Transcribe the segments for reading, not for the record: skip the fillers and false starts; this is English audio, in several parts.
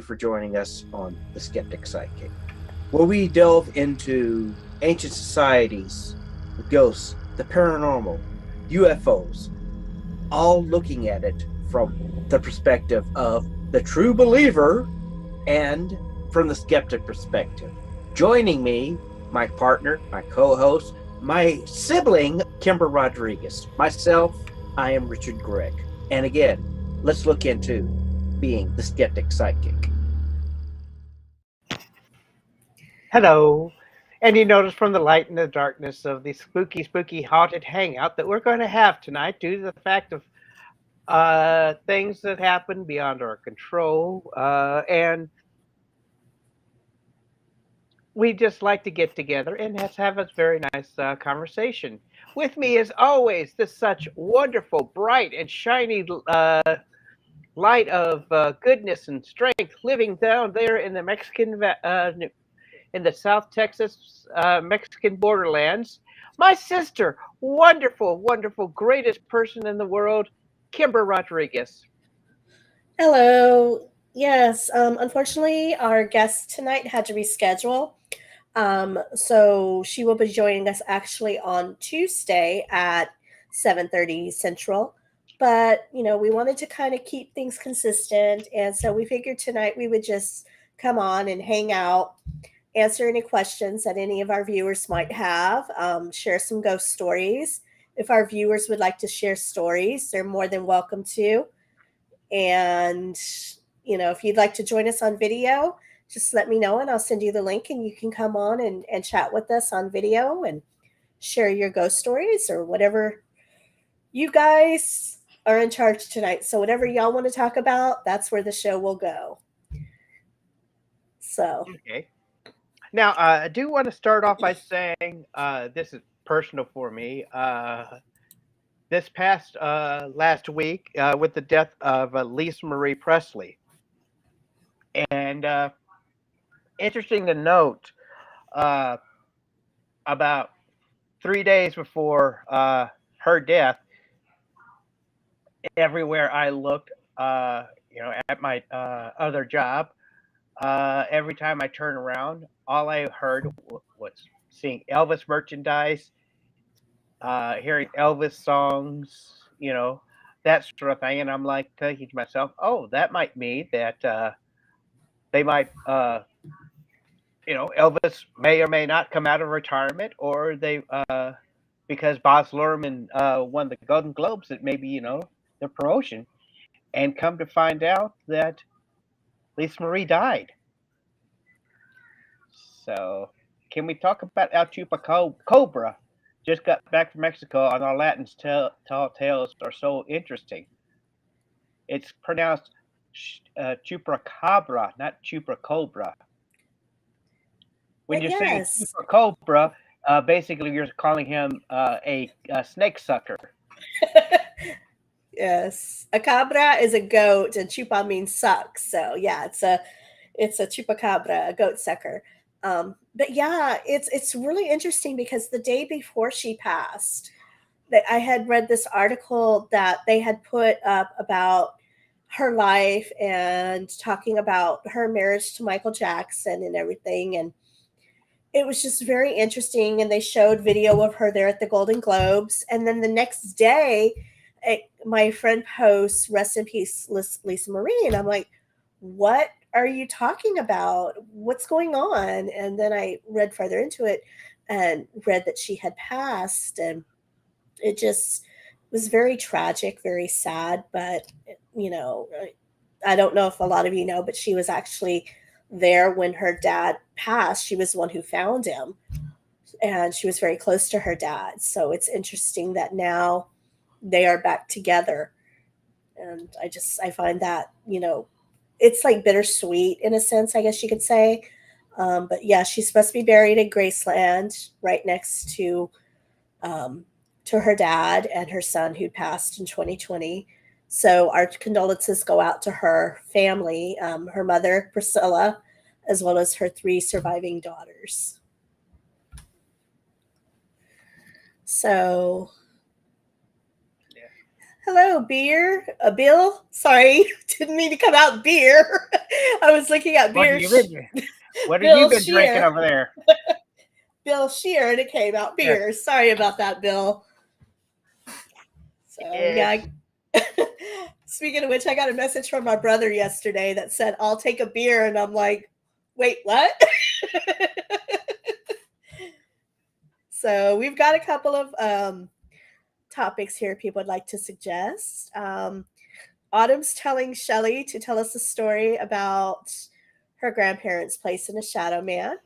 for joining us on The Skeptic Psychic, where we delve into ancient societies, the ghosts, the paranormal, UFOs, all looking at it from the perspective of the true believer and from the skeptic perspective. Joining me, my partner, my co-host, my sibling, Kimber Rodriguez. Myself, I am Richard Gregg. And again, let's look into being the skeptic psychic. Hello. And you notice from the light and the darkness of the spooky, haunted hangout that we're going to have tonight, due to the fact of things that happen beyond our control. And we just like to get together and have a very nice conversation. With me, as always, this such wonderful, bright, and shiny light of goodness and strength living down there in the in the South Texas Mexican borderlands. My sister, wonderful, greatest person in the world, Kimber Rodriguez. Hello. Yes, unfortunately, our guest tonight had to reschedule. So she will be joining us actually on Tuesday at 7:30 Central. But, we wanted to kind of keep things consistent. And so we figured tonight we would just come on and hang out, answer any questions that any of our viewers might have, share some ghost stories. If our viewers would like to share stories, they're more than welcome to. And, if you'd like to join us on video, just let me know and I'll send you the link and you can come on and chat with us on video and share your ghost stories or whatever. You guys are in charge tonight. So whatever y'all want to talk about, that's where the show will go. So. Okay. Now, I do want to start off by saying this is personal for me. This past last week, with the death of Lisa Marie Presley. And interesting to note, about 3 days before her death, everywhere I looked, at my other job, every time I turned around, all I heard was seeing Elvis merchandise, hearing Elvis songs, that sort of thing. And I'm like thinking to myself, oh, that might mean that they might, Elvis may or may not come out of retirement, or they, because Baz Luhrmann won the Golden Globes, it may be, the promotion. And come to find out that Lisa Marie died. So, can we talk about El Chupacabra? Just got back from Mexico, and our Latin tall tales are so interesting. It's pronounced Chupacabra, not Chupacabra. When you're saying Chupacabra, basically you're calling him a snake sucker. Yes, a cabra is a goat, and chupa means suck. So yeah, it's a chupacabra, a goat sucker. But yeah, it's really interesting because the day before she passed, that I had read this article that they had put up about her life and talking about her marriage to Michael Jackson and everything, and it was just very interesting. And they showed video of her there at the Golden Globes, and then the next day, my friend posts "Rest in peace, Lisa Marie," and I'm like, "What are you talking about? What's going on?" And then I read further into it and read that she had passed, and it just was very tragic, very sad. But I don't know if a lot of you know, but she was actually there when her dad passed. She was the one who found him, and she was very close to her dad. So it's interesting that now they are back together. And I find that, it's like bittersweet in a sense, I guess you could say. But yeah, she's supposed to be buried in Graceland right next to her dad and her son who passed in 2020. So our condolences go out to her family, her mother, Priscilla, as well as her 3 surviving daughters. So, Hello, beer. Bill. Sorry, didn't mean to come out beer. I was looking at What beer. have you been? What have you Bill been drinking Shear. over there? Bill Shear, and it came out Yes. beer. Sorry about that, Bill. So Yes. yeah. Speaking of which, I got a message from my brother yesterday that said, "I'll take a beer," and I'm like, "Wait, what?" So we've got a couple of topics here people would like to suggest. Autumn's telling Shelly to tell us a story about her grandparents' place in a shadow man.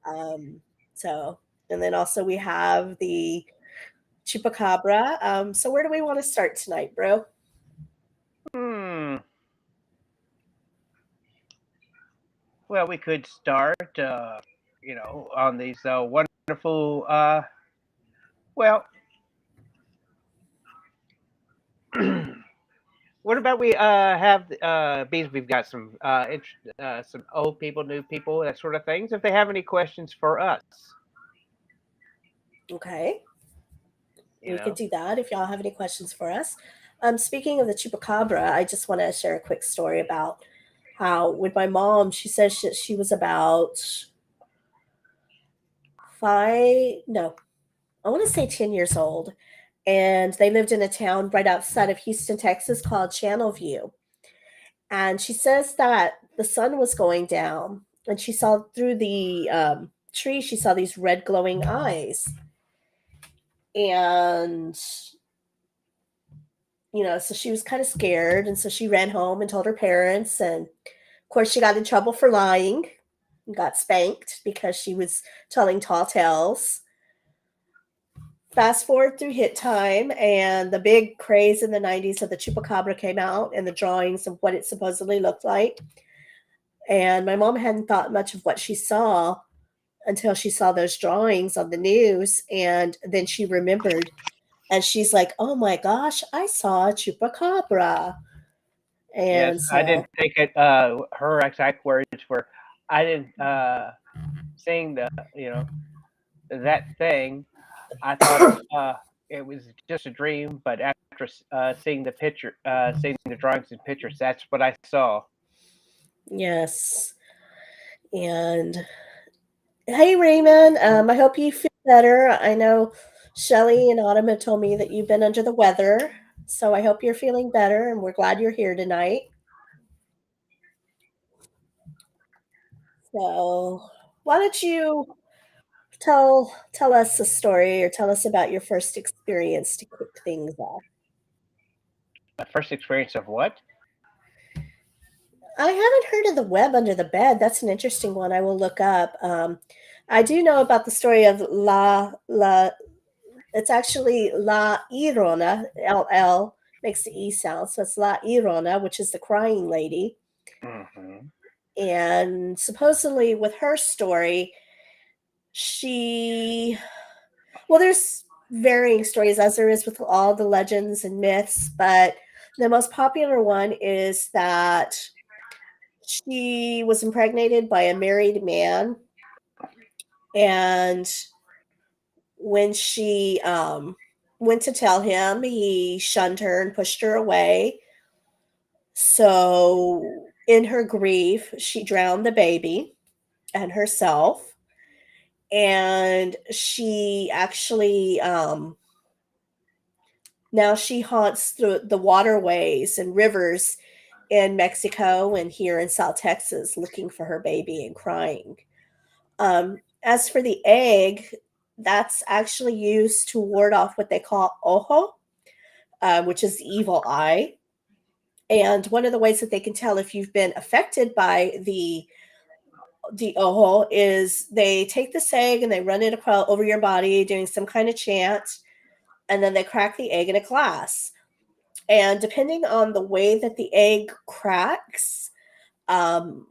Um, so, and then also we have the chupacabra. So where do we want to start tonight, bro? Hmm. Well, we could start, on these wonderful. Well, what about we have bees? We've got some old people, new people, that sort of things. If they have any questions for us, Okay, you we could know. do that if y'all have any questions for us. Speaking of the chupacabra, I just want to share a quick story about how with my mom, she says she was about no, I want to say 10 years old. And they lived in a town right outside of Houston, Texas called Channelview. And she says that the sun was going down and she saw through the tree, she saw these red glowing eyes. And, so she was kind of scared. And so she ran home and told her parents. And of course, she got in trouble for lying and got spanked because she was telling tall tales. Fast forward through hit time, and the big craze in the 90s of the chupacabra came out and the drawings of what it supposedly looked like. And my mom hadn't thought much of what she saw until she saw those drawings on the news. And then she remembered, and she's like, oh my gosh, I saw a chupacabra. Yes, And I didn't so, think it. Her exact words were, "I didn't seeing that thing. I thought it was just a dream, but after seeing the drawings and pictures, that's what I saw." yes. And hey, Raymond, I hope you feel better. I know Shelly and Autumn have told me that you've been under the weather. So I hope you're feeling better, and we're glad you're here tonight. So why don't you tell us a story or tell us about your first experience to kick things off? My first experience of what? I haven't heard of the web under the bed. That's an interesting one. I will look up. I do know about the story of La. It's actually La Irona. LL makes the E sound, so it's La Irona, which is the crying lady. Hmm. And supposedly, with her story, she there's varying stories as there is with all the legends and myths, but the most popular one is that she was impregnated by a married man, and when she went to tell him, he shunned her and pushed her away. So, in her grief, she drowned the baby and herself. And she actually now she haunts the waterways and rivers in Mexico and here in South Texas looking for her baby and crying. As for the egg, that's actually used to ward off what they call ojo, which is the evil eye. And one of the ways that they can tell if you've been affected by the ojo is they take this egg and they run it across over your body doing some kind of chant, and then they crack the egg in a glass. And depending on the way that the egg cracks, um,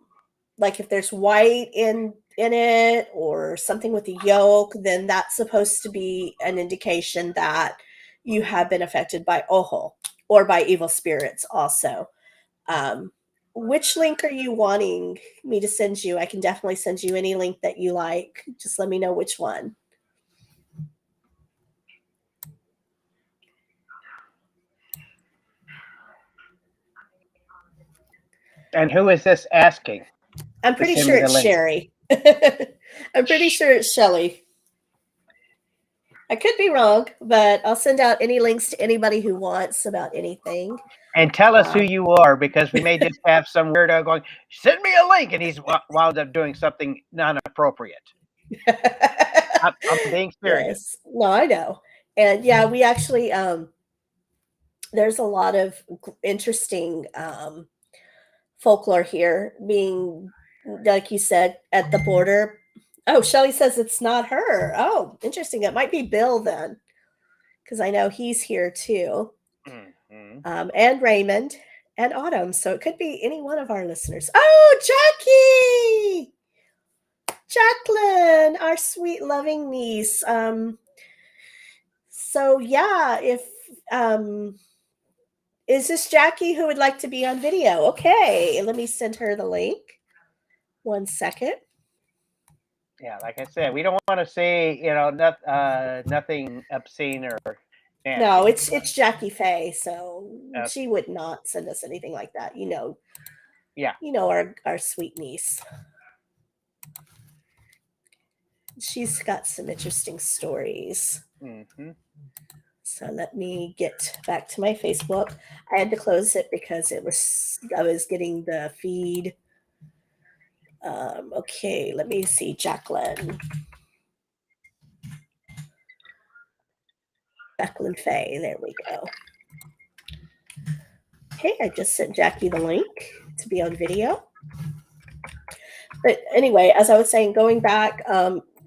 like if there's white in it or something with the yolk, then that's supposed to be an indication that you have been affected by ojo or by evil spirits also. Um, which link are you wanting me to send you? I can definitely send you any link that you like. Just let me know which one. And who is this asking? I'm pretty sure it's Sherry. I'm pretty sure it's Shelly. I could be wrong, but I'll send out any links to anybody who wants about anything. And tell us who you are, because we may just have some weirdo going, send me a link, and he's wound up doing something non-appropriate. I'm being serious. Yes. No, I know. And yeah, we actually, there's a lot of interesting folklore here, being, like you said, at the border. Oh, Shelly says it's not her. Oh, interesting. It might be Bill then, because I know he's here too. Mm-hmm. And Raymond and Autumn. So it could be any one of our listeners. Oh, Jackie! Jacqueline, our sweet, loving niece. So yeah, if is this Jackie who would like to be on video? Okay, let me send her the link. 1 second. Yeah, like I said, we don't want to say, nothing obscene or nasty. No, it's Jackie Faye, so she would not send us anything like that. Yeah. Our sweet niece. She's got some interesting stories. Mm-hmm. So let me get back to my Facebook. I had to close it because I was getting the feed. Okay, let me see, Jacqueline. Jacqueline Faye, there we go. Okay, I just sent Jackie the link to be on video. But anyway, as I was saying, going back,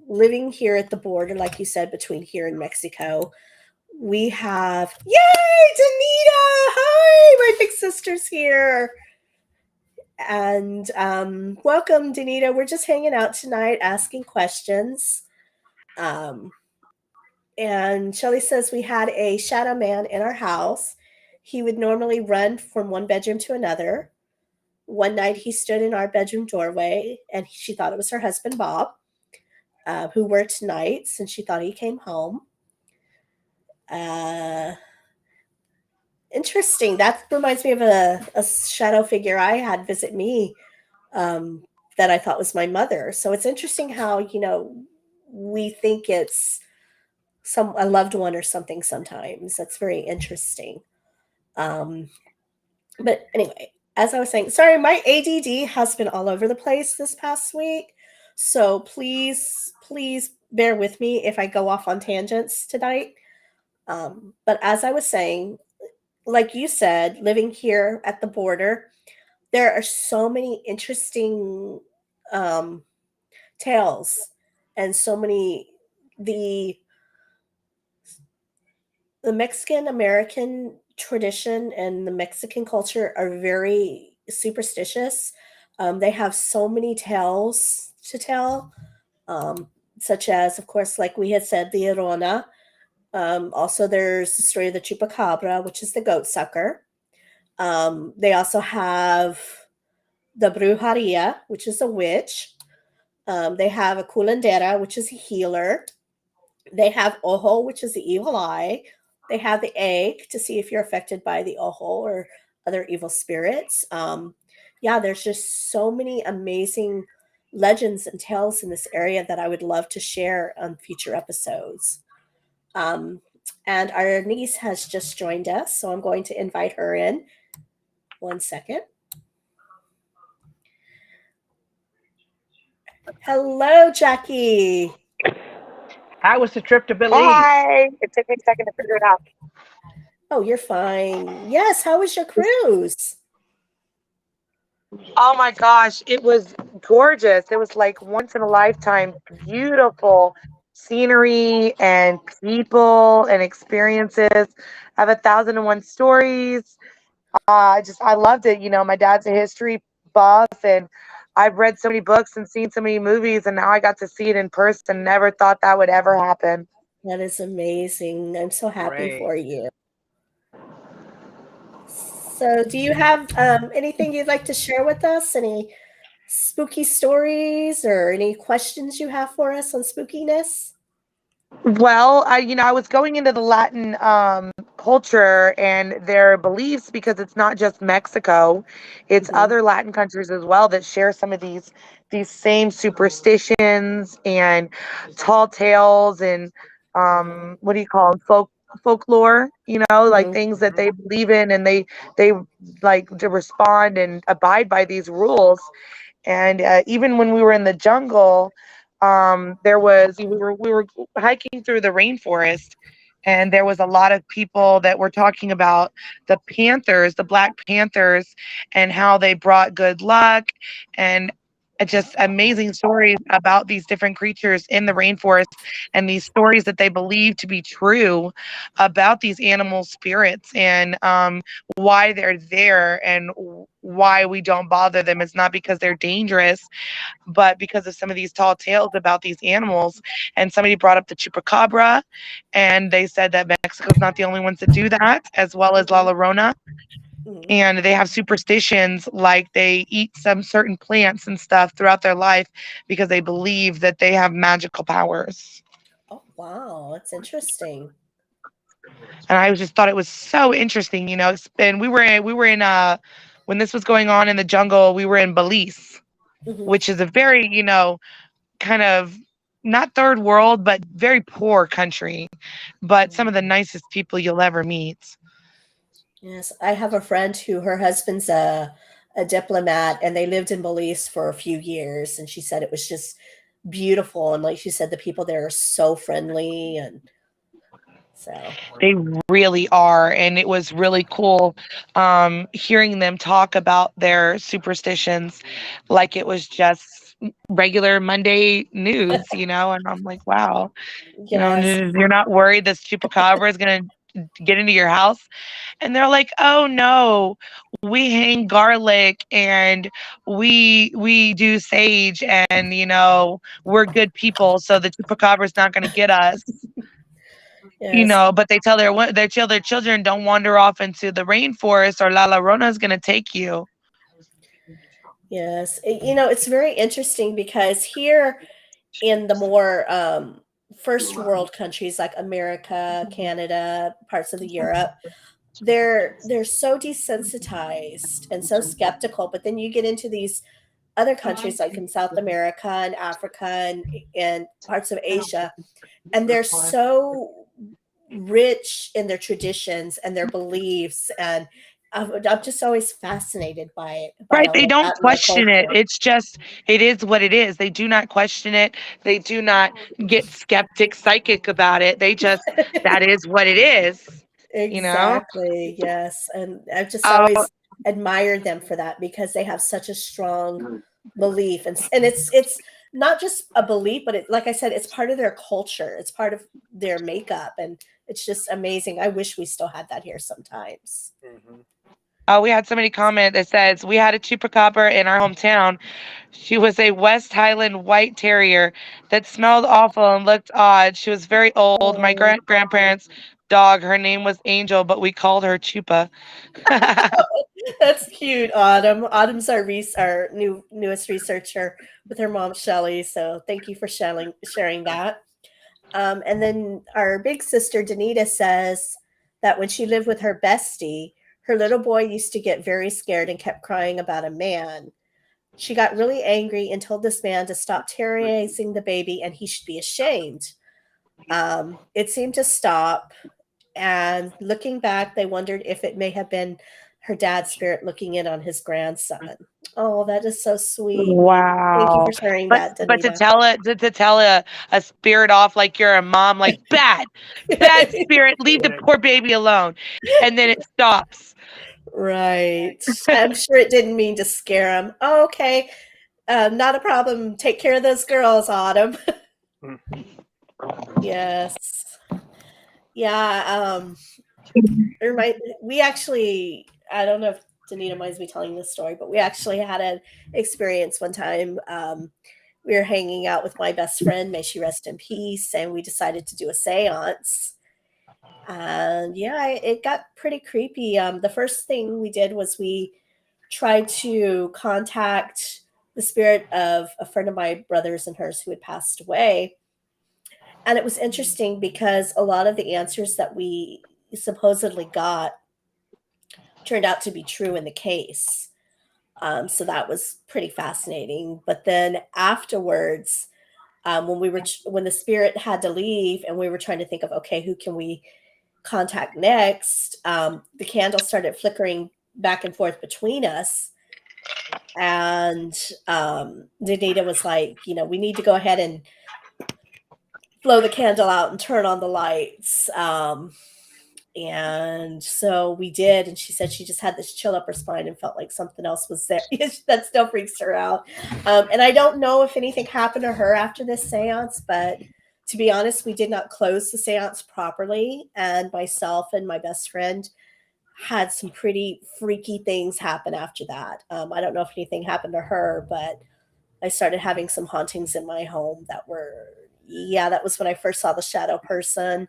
living here at the border, like you said, between here and Mexico, we have, yay, Danita! Hi, my big sister's here. And welcome, Danita. We're just hanging out tonight, asking questions. And Shelly says we had a shadow man in our house. He would normally run from one bedroom to another. One night he stood in our bedroom doorway, and she thought it was her husband, Bob, who worked nights, and she thought he came home. Interesting. That reminds me of a shadow figure I had visit me that I thought was my mother. So it's interesting how, we think it's a loved one or something sometimes. That's very interesting. But anyway, as I was saying, sorry, my ADD has been all over the place this past week. So please bear with me if I go off on tangents tonight. But as I was saying, like you said, living here at the border, there are so many interesting tales, and so many, the Mexican American tradition and the Mexican culture are very superstitious. They have so many tales to tell, such as, of course, like we had said, the Llorona. Also, there's the story of the Chupacabra, which is the goat sucker. They also have the Brujeria, which is a witch. They have a curandera, which is a healer. They have ojo, which is the evil eye. They have the egg to see if you're affected by the ojo or other evil spirits. There's just so many amazing legends and tales in this area that I would love to share on future episodes. And our niece has just joined us, so I'm going to invite her in. 1 second. Hello, Jackie. How was the trip to Belize? Hi. It took me a second to figure it out. Oh, you're fine. Yes. How was your cruise? Oh my gosh, it was gorgeous. It was like once in a lifetime, beautiful scenery and people and experiences. I have 1,001 stories. I loved it. My dad's a history buff, and I've read so many books and seen so many movies, and now I got to see it in person. Never thought that would ever happen. That is amazing. I'm so happy for you. So, do you have anything you'd like to share with us? Any spooky stories or any questions you have for us on spookiness? Well, I was going into the Latin culture and their beliefs because it's not just Mexico, it's Hmm. other Latin countries as well that share some of these same superstitions and tall tales and what do you call them, folklore, like Hmm. things that they believe in, and they like to respond and abide by these rules. And even when we were in the jungle, we were hiking through the rainforest, and there was a lot of people that were talking about the panthers, the black panthers, and how they brought good luck, and just amazing stories about these different creatures in the rainforest, and these stories that they believe to be true about these animal spirits, and why they're there, and why we don't bother them. It's not because they're dangerous, but because of some of these tall tales about these animals. And somebody brought up the chupacabra, and they said that Mexico's not the only ones that do that, as well as La Hmm. Llorona. Hmm. And they have superstitions, like they eat some certain plants and stuff throughout their life because they believe that they have magical powers. Oh, wow. That's interesting. And I just thought it was so interesting, And we were in when this was going on in the jungle, we were in Belize, Hmm. which is a very, kind of not third world, but very poor country, but some of the nicest people you'll ever meet. Yes, I have a friend who her husband's a diplomat, and they lived in Belize for a few years, and she said it was just beautiful, and like she said, the people there are so friendly, and so They really are. And it was really cool hearing them talk about their superstitions like it was just regular Monday news, and I'm like, wow, yes, you're not worried this chupacabra is going to get into your house. And they're like, "Oh no, we hang garlic and we do sage, and we're good people, so the chupacabra's not going to get us." yes, But they tell their children, don't wander off into the rainforest, or La Llorona is going to take you. yes. It's very interesting because here in the more first world countries like America, Canada, parts of the Europe, they're so desensitized and so skeptical. But then you get into these other countries like in South America and Africa and parts of Asia, and they're so rich in their traditions and their beliefs, and I'm just always fascinated by Right, all they of don't that in their question it. culture. It's just, it is what it is. They do not question it. They do not get skeptic, psychic about it. They just, that is what it is, you know? Exactly, yes, and I've just Oh, always admired them for that because they have such a strong belief, and it's not just a belief, but like I said, it's part of their culture, it's part of their makeup, and it's just amazing. I wish we still had that here sometimes. Mhm. we had somebody comment that says, we had a chupacabra in our hometown. She was a West Highland White Terrier that smelled awful and looked odd. She was very old. My Oh, grandparents' dog, her name was Angel, but we called her Chupa. that's cute, Autumn. Autumn's our newest researcher with her mom Shelly. So thank you for sharing that. And then our big sister Danita says that when she lived with her bestie, her little boy used to get very scared and kept crying about a man. She got really angry and told this man to stop terrorizing the baby and he should be ashamed. It seemed to stop, and looking back, they wondered if it may have been her dad's spirit looking in on his grandson. Oh, that is so sweet. Thank you for Wow. sharing But that, but to Danita. tell it to tell a spirit off like you're a mom, like bad spirit, leave the poor baby alone. And then it stops. Right. I'm sure it didn't mean to scare him. Oh, okay. Not a problem. Take care of those girls, Autumn. Mhm. Yes. Yeah. We actually, I don't know if Danita minds me telling this story, but we actually had an experience one time. We were hanging out with my best friend, may she rest in peace, and we decided to do a seance. And yeah, it got pretty creepy. The first thing we did was we tried to contact the spirit of a friend of my brother's and hers who had passed away. And it was interesting because a lot of the answers that we supposedly got turned out to be true in the case. So that was pretty fascinating. But then afterwards, when the spirit had to leave and we were trying to think of, okay, who can we contact next, the candle started flickering back and forth between us. And Danita was like, we need to go ahead and blow the candle out and turn on the lights. And so we did. And she said she just had this chill up her spine and felt like something else was there. That still freaks her out. And I don't know if anything happened to her after this seance, but to be honest, we did not close the seance properly. And myself and my best friend had some pretty freaky things happen after that. I don't know if anything happened to her, but I started having some hauntings in my home that was when I first saw the shadow person.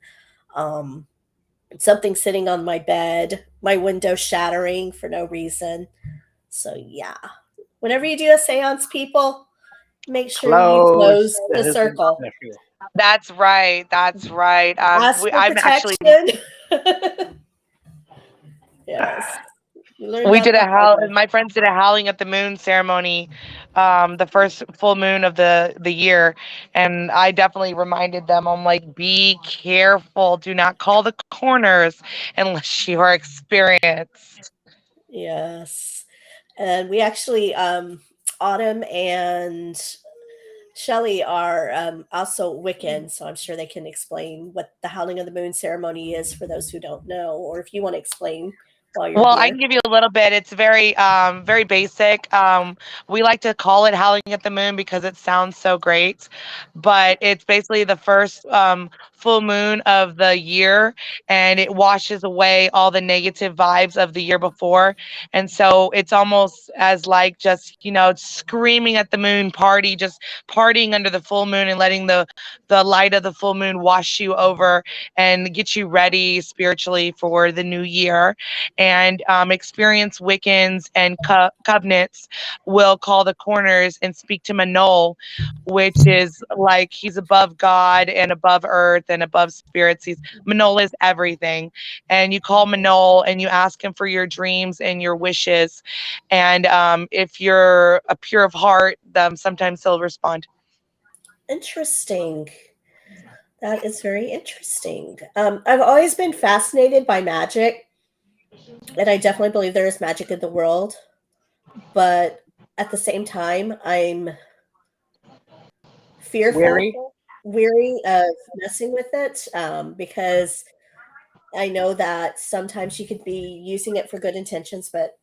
Something sitting on my bed, my window shattering for no reason. So yeah, whenever you do a seance, people, make sure you close the circle. That's right. That's right. Ask for I'm actually. protection. Yes. We did a howl. My friends did a howling at the moon ceremony, the first full moon of the year, and I definitely reminded them. I'm like, be careful. Do not call the corners unless you are experienced. Yes. And we actually, Autumn and Shelley are also Wiccan, so I'm sure they can explain what the Howling of the Moon ceremony is for those who don't know, or if you want to explain while you're Well, I here. can give you a little bit. It's very basic. We like to call it Howling at the Moon because it sounds so great, but it's basically the first full moon of the year, and it washes away all the negative vibes of the year before. And so it's almost as like just, screaming at the moon, just partying under the full moon and letting the light of the full moon wash you over and get you ready spiritually for the new year. And experienced Wiccans and covenants will call the corners and speak to Manol, which is like he's above God and above earth and above spirits. Manol is everything. And you call Manol and you ask him for your dreams and your wishes. And if you're a pure of heart, sometimes he'll respond. Interesting. That is very interesting. I've always been fascinated by magic, and I definitely believe there is magic in the world. But at the same time, I'm fearful, weary of messing with it, because I know that sometimes you could be using it for good intentions, but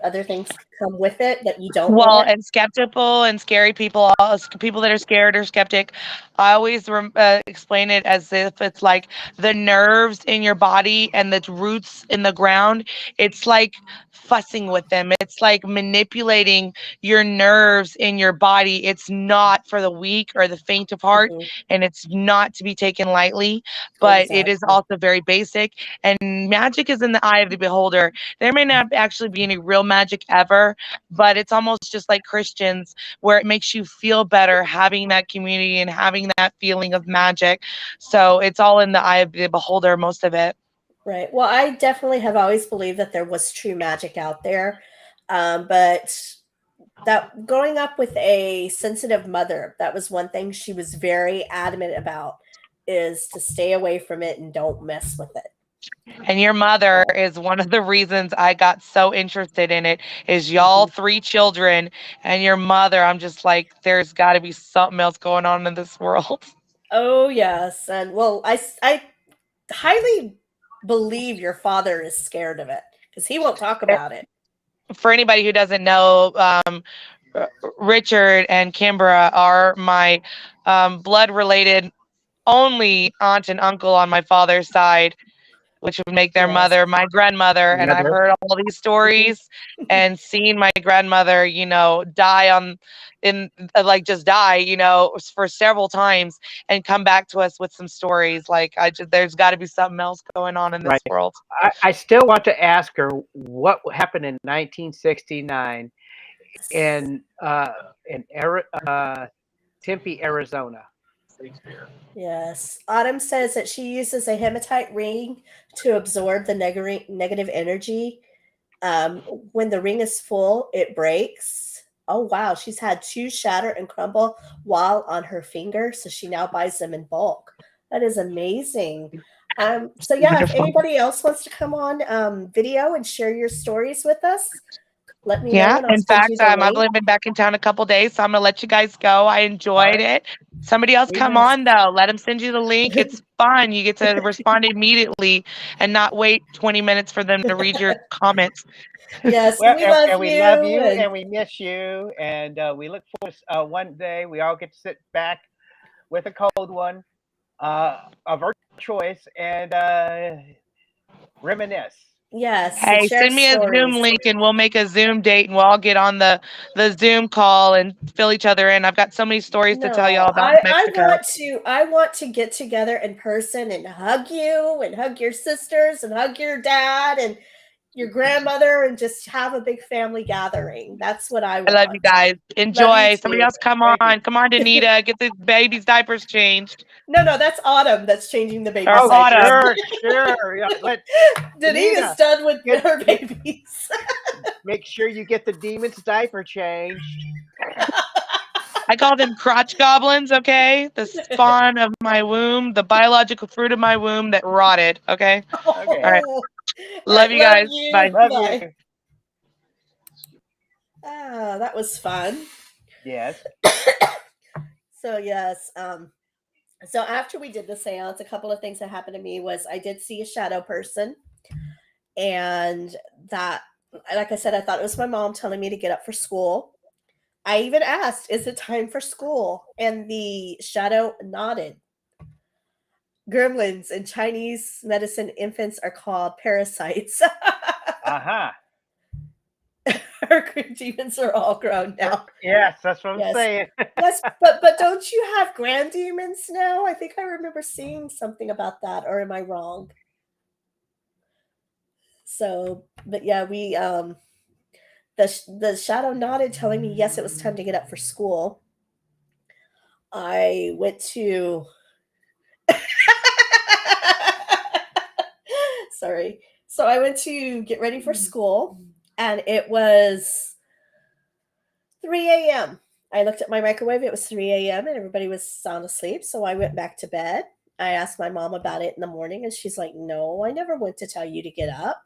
other things come with it that you don't Well, want. and skeptical and scary people, people that are scared or skeptic, I always explain it as if it's like the nerves in your body and the roots in the ground. It's like fussing with them. It's like manipulating your nerves in your body. It's not for the weak or the faint of heart, Mhm. and it's not to be taken lightly, but it is Exactly. also very basic. And magic is in the eye of the beholder. There may not actually be any real magic ever, but it's almost just like Christians where it makes you feel better having that community and having that feeling of magic. So it's all in the eye of the beholder, most of it. Right. Well, I definitely have always believed that there was true magic out there. But that growing up with a sensitive mother, that was one thing she was very adamant about, is to stay away from it and don't mess with it. And your mother is one of the reasons I got so interested in it is y'all Mhm. three children and your mother. I'm just like, there's got to be something else going on in this world. Oh yes, and well, I highly believe your father is scared of it because he won't talk about it. For anybody who doesn't know, Richard and Kimbra are my blood related only aunt and uncle on my father's side, which would make their Yes. mother my grandmother. And I've heard all these Mhm. stories and seen my grandmother, die like just die, for several times and come back to us with some stories. Like there's got to be something else going on in this Right. world. I still want to ask her what happened in 1969 in Tempe, Arizona. Yes. Autumn says that she uses a hematite ring to absorb the negative energy. Um, when the ring is full, it breaks. Oh, wow. She's had two shatter and crumble while on her finger. So she now buys them in bulk. That is amazing. So, yeah, if Wonderful. anybody else wants to come on video and share your stories with us, let me know Yeah. and I'll In send you fact, the I've link. only been back in town a couple days, so I'm gonna let you guys go. I All enjoyed right. it. Somebody else come Yes. on though. Let them send you the link. It's fun. You get to respond immediately and not wait 20 minutes for them to read your comments. Yes. Well, We love and we love you. you, And and we miss you, and we look forward to one day we all get to sit back with a cold one of our choice and reminisce. yes, and Hey, share send me a Zoom stories. link and we'll make a Zoom date and we'll all get on the Zoom call and fill each other in. I've got so many stories to tell y'all No, about Mexico. I want to get together in person and hug you and hug your sisters and hug your dad and your grandmother and just have a big family gathering. That's what I I love you want. guys. Love you Enjoy. Somebody too. else come Thank you. on. Come on, Danita. Get the baby's diapers changed. No, no, that's Autumn that's changing the baby's Or Oh, diapers. Autumn. sure, sure. Yeah, let Denise is Anita done with get, her babies. make sure you get the demon's diaper changed. I call them crotch goblins, okay? The spawn of my womb, the biological fruit of my womb that rotted, okay? Okay, All right. All Love right, you love guys. you. Bye. love you. Bye. Ah, that was fun. Yes. So yes, so after we did the seance, a couple of things that happened to me was I did see a shadow person, and that, like I said, I thought it was my mom telling me to get up for school. I even asked, "Is it time for school?" And the shadow nodded. Gremlins in Chinese medicine, infants are called parasites. Uh-huh. Our demons are all grown now. Yes, that's what I'm Yes. saying. Yes, but don't you have grand demons now? I think I remember seeing something about that, or am I wrong? So, but yeah, we the shadow nodded, telling me yes, it was time to get up for school. I went to sorry. So I went to get ready for school, and it was 3 a.m. I looked at my microwave. It was 3 a.m. and everybody was sound asleep. So I went back to bed. I asked my mom about it in the morning, and she's like, "No, I never went to tell you to get up."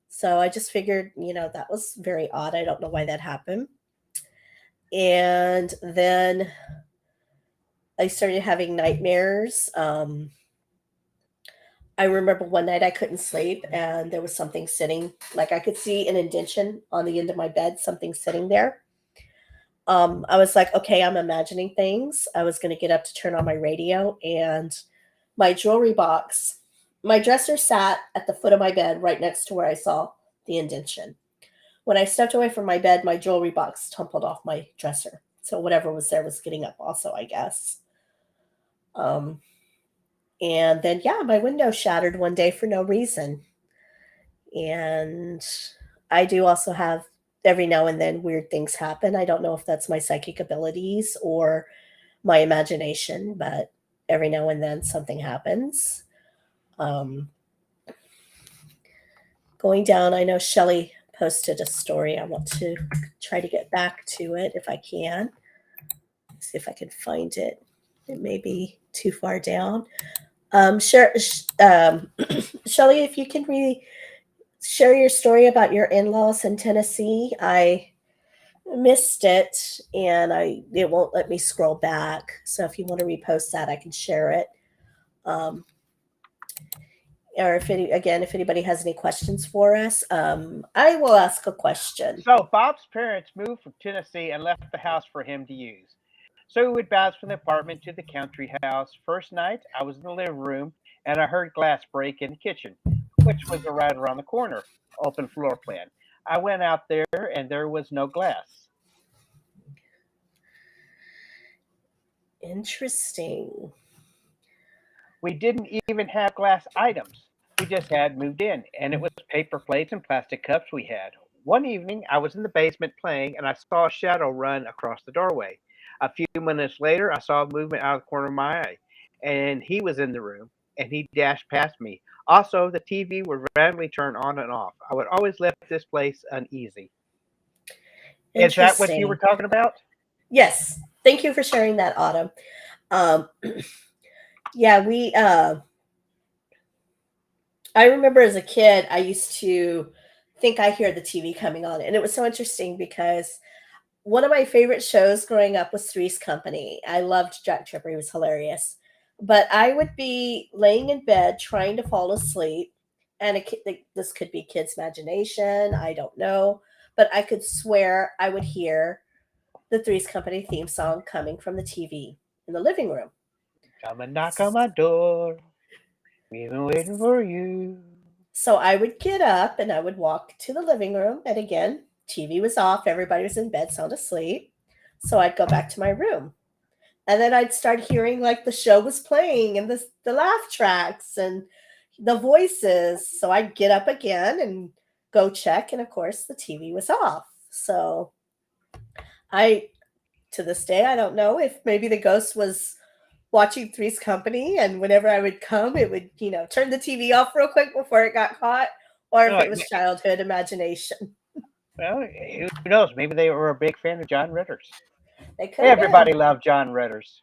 So I just figured, that was very odd. I don't know why that happened. And then I started having nightmares. I remember one night I couldn't sleep, and there was something sitting, like I could see an indentation on the end of my bed, something sitting there. I was like, okay, I'm imagining things. I was going to get up to turn on my radio, and my jewelry box, my dresser sat at the foot of my bed right next to where I saw the indentation. When I stepped away from my bed, my jewelry box tumbled off my dresser. So whatever was there was getting up also, I guess. Um, and then, yeah, my window shattered one day for no reason. And I do also have every now and then weird things happen. I don't know if that's my psychic abilities or my imagination, but every now and then something happens. Um, Going down, I know Shelly posted a story. I want to try to get back to it if I can. See if I can find it. It may be too far down. Share, Shelly, if you can share your story about your in-laws in Tennessee. I missed it, and it won't let me scroll back. So if you want to repost that, I can share it. Um, or if anybody has any questions for us, I will ask a question. So Bob's parents moved from Tennessee and left the house for him to use. So we would bounce from the apartment to the country house. First night, I was in the living room and I heard glass break in the kitchen, which was right around the corner, open floor plan. I went out there and there was no glass. Interesting. We didn't even have glass items. We just had moved in, and it was paper plates and plastic cups we had. One evening, I was in the basement playing, and I saw a shadow run across the doorway. A few minutes later, I saw a movement out of the corner of my eye, and he was in the room, and he dashed past me. Also, the TV would randomly turn on and off. I would always left this place uneasy. Is that what you were Interesting. talking about? Yes. Thank you for sharing that, Autumn. Um, yeah, I remember as a kid, I used to think I hear the TV coming on. And it was so interesting because one of my favorite shows growing up was Three's Company. I loved Jack Tripper. He was hilarious. But I would be laying in bed trying to fall asleep. And this could be kids' imagination. I don't know. But I could swear I would hear the Three's Company theme song coming from the TV in the living room. Come and knock on my door. We've been waiting for you. So I would get up and I would walk to the living room. And again, TV was off. Everybody was in bed, sound asleep. So I'd go back to my room. And then I'd start hearing like the show was playing and the laugh tracks and the voices. So I'd get up again and go check. And of course, the TV was off. So I, to this day, I don't know if maybe the ghost was watching Three's Company, and whenever I would come, it would, turn the TV off real quick before it got caught, or if Oh, it was childhood imagination. well, who knows? Maybe they were a big fan of John Ritter's. They could have Everybody been. loved John Ritter's.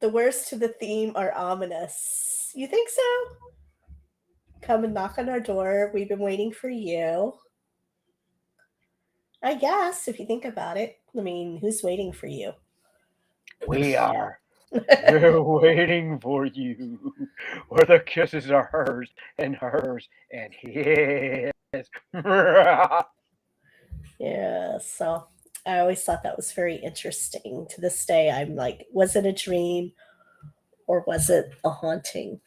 The words to the theme are ominous. You think so? Come and knock on our door. We've been waiting for you. I guess, if you think about it. I mean, who's waiting for you? We are. We're waiting for you. Where the kisses are hers and his. Yeah, so I always thought that was very interesting. To this day, I'm like, was it a dream or was it a haunting?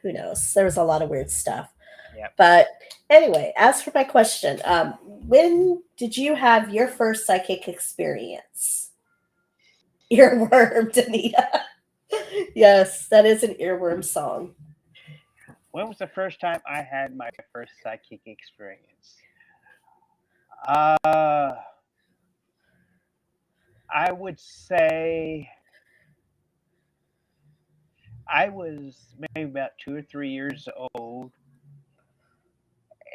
Who knows? There was a lot of weird stuff. Yep. But anyway, as for my question, when did you have your first psychic experience? Earworm, Danita. Yes, that is an earworm song. When was the first time I had my first psychic experience? I would say I was maybe about 2 or 3 years old,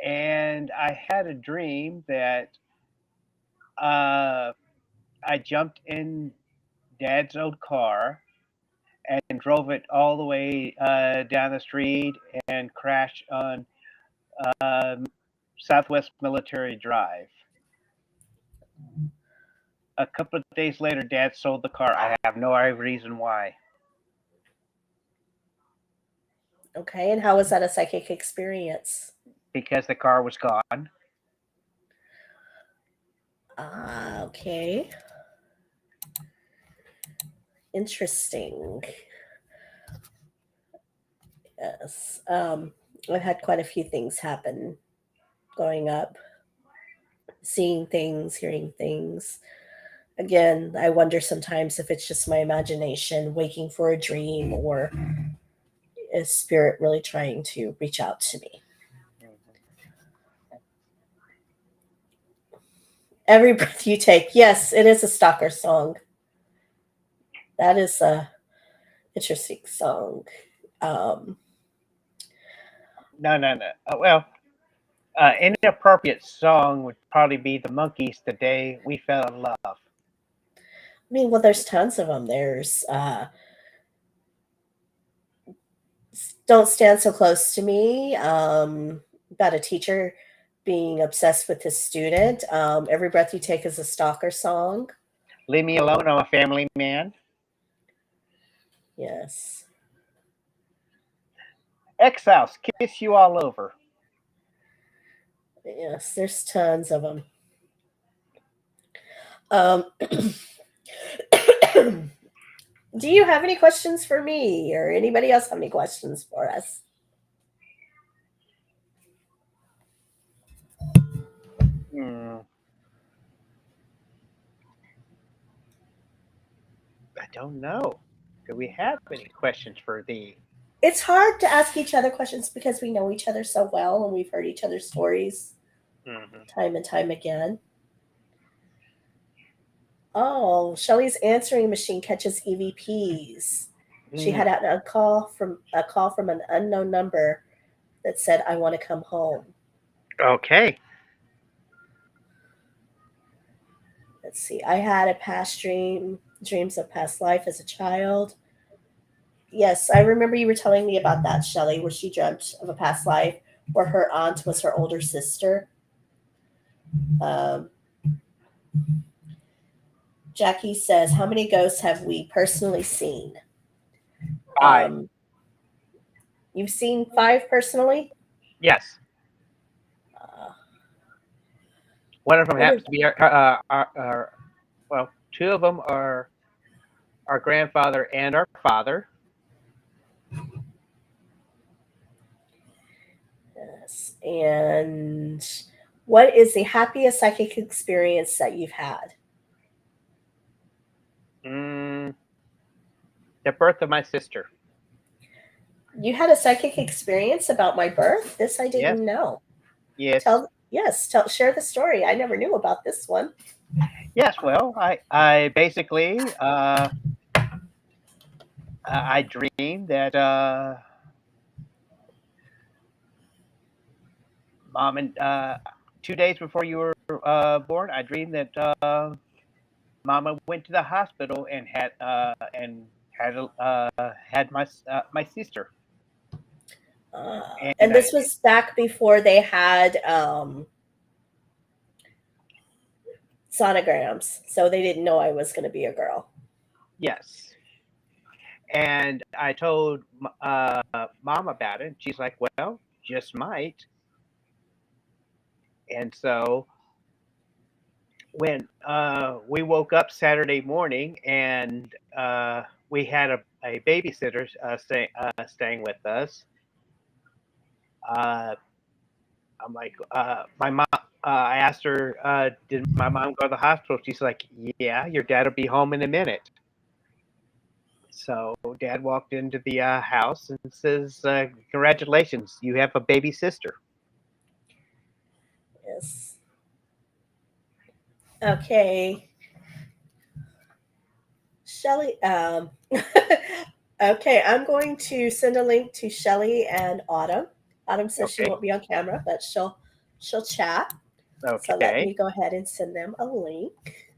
and I had a dream that uh, I jumped in Dad's old car and drove it all the way down the street and crashed on um, Southwest Military Drive. A couple of days later, Dad sold the car. I have no reason why. Okay, and how was that a psychic experience? Because the car was gone. Ah, okay. Interesting. Yes. I've had quite a few things happen growing up, seeing things, hearing things. Again, I wonder sometimes if it's just my imagination waking for a dream or is spirit really trying to reach out to me. Every breath you take. Yes, it is a stalker song. That is a interesting song. Um, No. Well, inappropriate song would probably be the Monkees, "The Day We Fell in Love." I mean, well, there's tons of them. There's Don't Stand So Close to Me, about a teacher being obsessed with his student. Every Breath You Take is a stalker song. "Leave Me Alone, I'm a Family Man." Yes. "Exiles, Kiss You All Over." Yes, there's tons of them. Um, do you have any questions for me or anybody else have any questions for us? I don't know. Do we have any questions for thee? It's hard to ask each other questions because we know each other so well and we've heard each other's stories Mm-hmm. time and time again. Oh, Shelley's answering machine catches EVPs. She had a call from an unknown number that said, "I want to come home." Okay. Let's see. I had a past dreams of past life as a child. Yes, I remember you were telling me about that, Shelley, where she dreamt of a past life where her aunt was her older sister. Um, Jackie says, "How many ghosts have we personally seen?" 5. Um, you've seen 5 personally. Yes. Uh, One of them what happens is? to be well, 2 of them are our grandfather and our father. Yes. And what is the happiest psychic experience that you've had? Mm, the birth of my sister. You had a psychic experience about my birth? This I Yes. didn't know. Yes. Share the story. I never knew about this one. Yes. Well, I basically I dreamed that mom and 2 days before you were born, I dreamed that mama went to the hospital and had my sister. And And this was back before they had sonograms, so they didn't know I was going to be a girl. yes, and I told mom about it. She's like, "Well, just might." And so when we woke up Saturday morning and we had a babysitter staying with us, uh, I'm like, my mom. I asked her, "Did my mom go to the hospital?" She's like, "Yeah, your dad will be home in a minute." So Dad walked into the house and says, "Congratulations, you have a baby sister." Yes. Okay. Shelly, okay, I'm going to send a link to Shelly and Autumn. Autumn says she Okay. won't be on camera, but she'll chat. So let Okay. me go ahead and send them a link.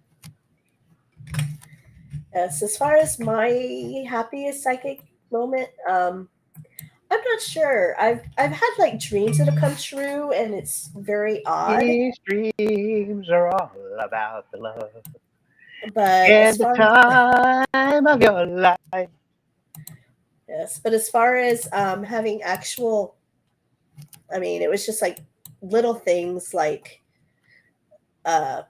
Yes, as far as my happiest psychic moment, I'm not sure. I've had like dreams that have come true, and it's very odd. These dreams are all about the love But as and the far time of your life. yes, but as far as having actual, I mean, it was just like little things like uh,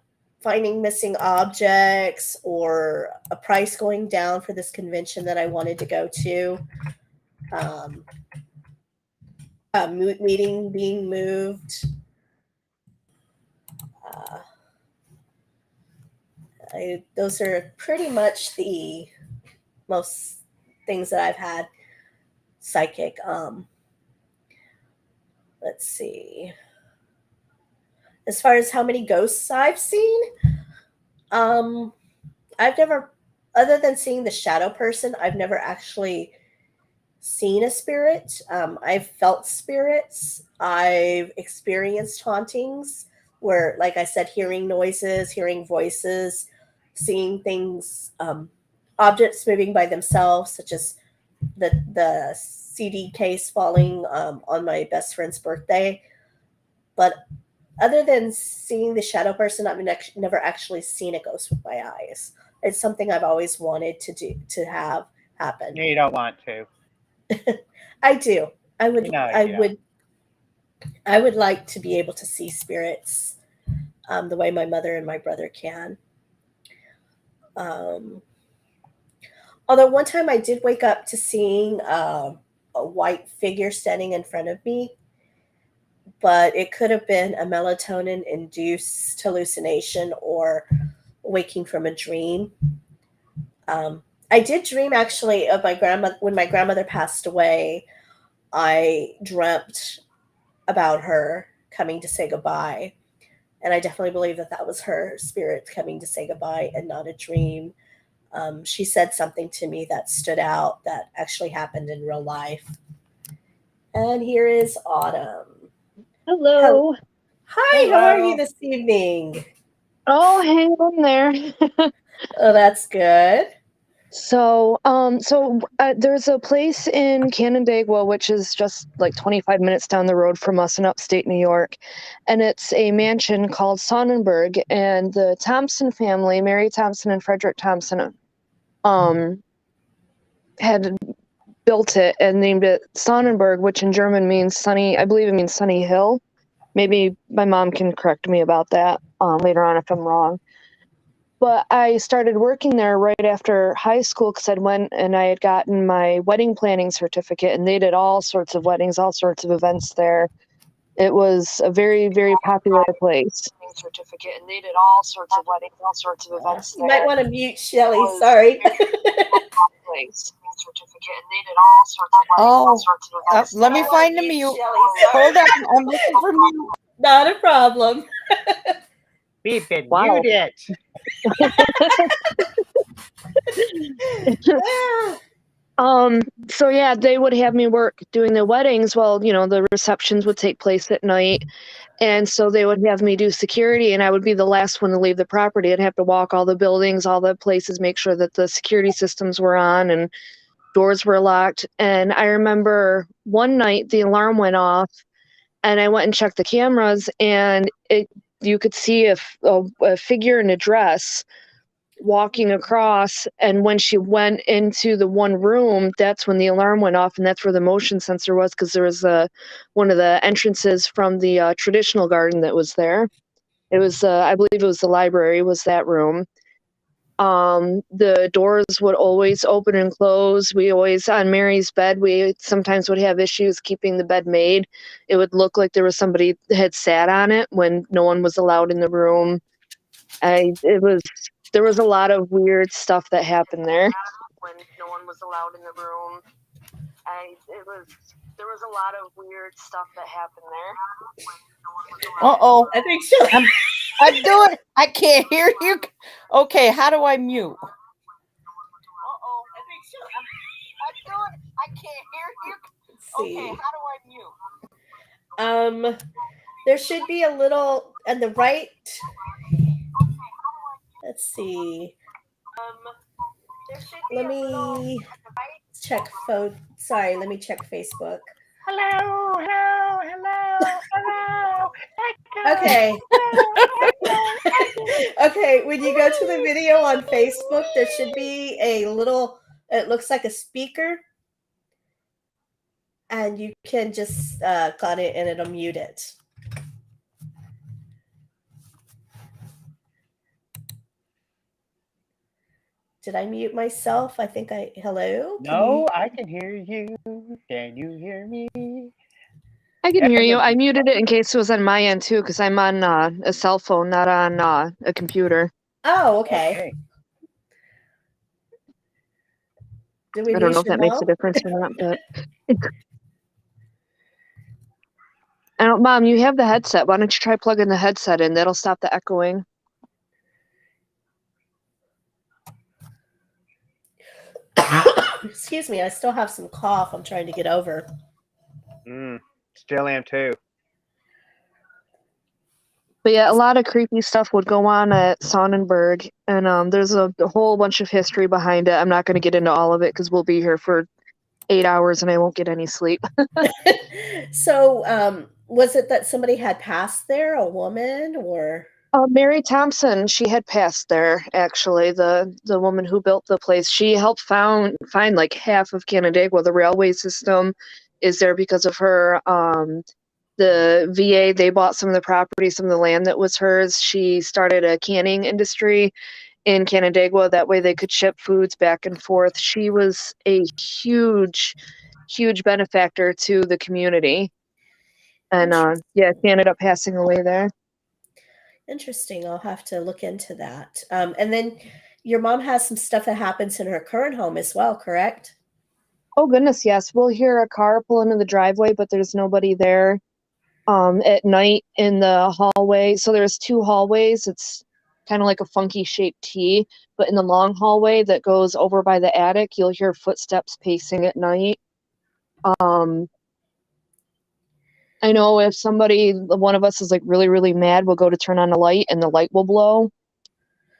finding missing objects or a price going down for this convention that I wanted to go to. Um, a meeting being moved. Uh, those are pretty much the most things that I've had psychic. Let's see. As far as how many ghosts I've seen, um, I've never, other than seeing the shadow person, I've never actually seen a spirit. I've felt spirits. I've experienced hauntings where, like I said, hearing noises, hearing voices, seeing things, objects moving by themselves, such as the CD case falling on my best friend's birthday. But other than seeing the shadow person, I've never actually seen a ghost with my eyes. It's something I've always wanted to have happen. You don't want to. I do. I would. You know I you don't. would. I would like to be able to see spirits the way my mother and my brother can. Um, although one time I did wake up to seeing a white figure standing in front of me, but it could have been a melatonin induced hallucination or waking from a dream. I did dream actually of my grandmother when my grandmother passed away. I dreamt about her coming to say goodbye. And I definitely believe that that was her spirit coming to say goodbye and not a dream. She said something to me that stood out that actually happened in real life. And here is Autumn. Hello. Hi, how are you this evening? Oh, hang on there. Oh, that's good. So there's a place in Canandaigua, which is just like 25 minutes down the road from us in upstate New York. And it's a mansion called Sonnenberg. And the Thompson family, Mary Thompson and Frederick Thompson, had built it and named it Sonnenberg, which in German means sunny. I believe it means sunny hill. Maybe my mom can correct me about that later on if I'm wrong. But I started working there right after high school because I'd went and I had gotten my wedding planning certificate, and they did all sorts of weddings, all sorts of events there. It was a very, very popular place. Certificate, and they did all sorts of weddings, all sorts of events there. You might want to mute Shelly. Sorry. Let me find the mute. Hold on, I'm looking for mute. Not a problem. We've been muted. So yeah, they would have me work doing the weddings. Well, the receptions would take place at night. And so they would have me do security, and I would be the last one to leave the property. I'd have to walk all the buildings, all the places, make sure that the security systems were on and doors were locked. And I remember one night the alarm went off, and I went and checked the cameras, and you could see a figure in a dress walking across. And when she went into the one room, that's when the alarm went off, and that's where the motion sensor was, because there was one of the entrances from the traditional garden that was there. It was I believe it was the library, was that room. The doors would always open and close. We always, on Mary's bed, we sometimes would have issues keeping the bed made. It would look like there was somebody that had sat on it when no one was allowed in the room. There was a lot of weird stuff that happened there. When no one was allowed in the room. There was a lot of weird stuff that happened there. Uh-oh. I think so. I'm doing, I can't hear you. Okay, how do I mute? Uh-oh. I think so. I'm doing, I can't hear you. Let's see. Okay, how do I mute? There should be a little on the right. Let's see. Let me check phone. Sorry, let me check Facebook. Hello. Okay. Okay, when you go to the video on Facebook, there should be a little, it looks like a speaker. And you can just click on it and it'll mute it. Did I mute myself? I think hello? No, I can hear you. Can you hear me? I can hear you. I muted it in case it was on my end too, because I'm on a cell phone, not on a computer. Oh, okay. I don't know if that makes a difference or not, but I don't. Mom, you have the headset. Why don't you try plugging the headset in? That'll stop the echoing. Excuse me, I still have some cough I'm trying to get over. Still am too. But yeah, a lot of creepy stuff would go on at Sonnenberg, and there's a whole bunch of history behind it. I'm not going to get into all of it because we'll be here for 8 hours and I won't get any sleep. So, was it that somebody had passed there, a woman, or? Mary Thompson, she had passed there, actually, the woman who built the place. She helped find like half of Canandaigua. The railway system is there because of her. The VA, they bought some of the property, some of the land that was hers. She started a canning industry in Canandaigua. That way they could ship foods back and forth. She was a huge benefactor to the community. And yeah, she ended up passing away there. Interesting. I'll have to look into that. And then your mom has some stuff that happens in her current home as well, correct? Oh, goodness, yes. We'll hear a car pull into the driveway, but there's nobody there. at night in the hallway. So there's two hallways. It's kind of like a funky shaped T, but in the long hallway that goes over by the attic, you'll hear footsteps pacing at night. I know if one of us is like really, really mad, we'll go to turn on a light and the light will blow.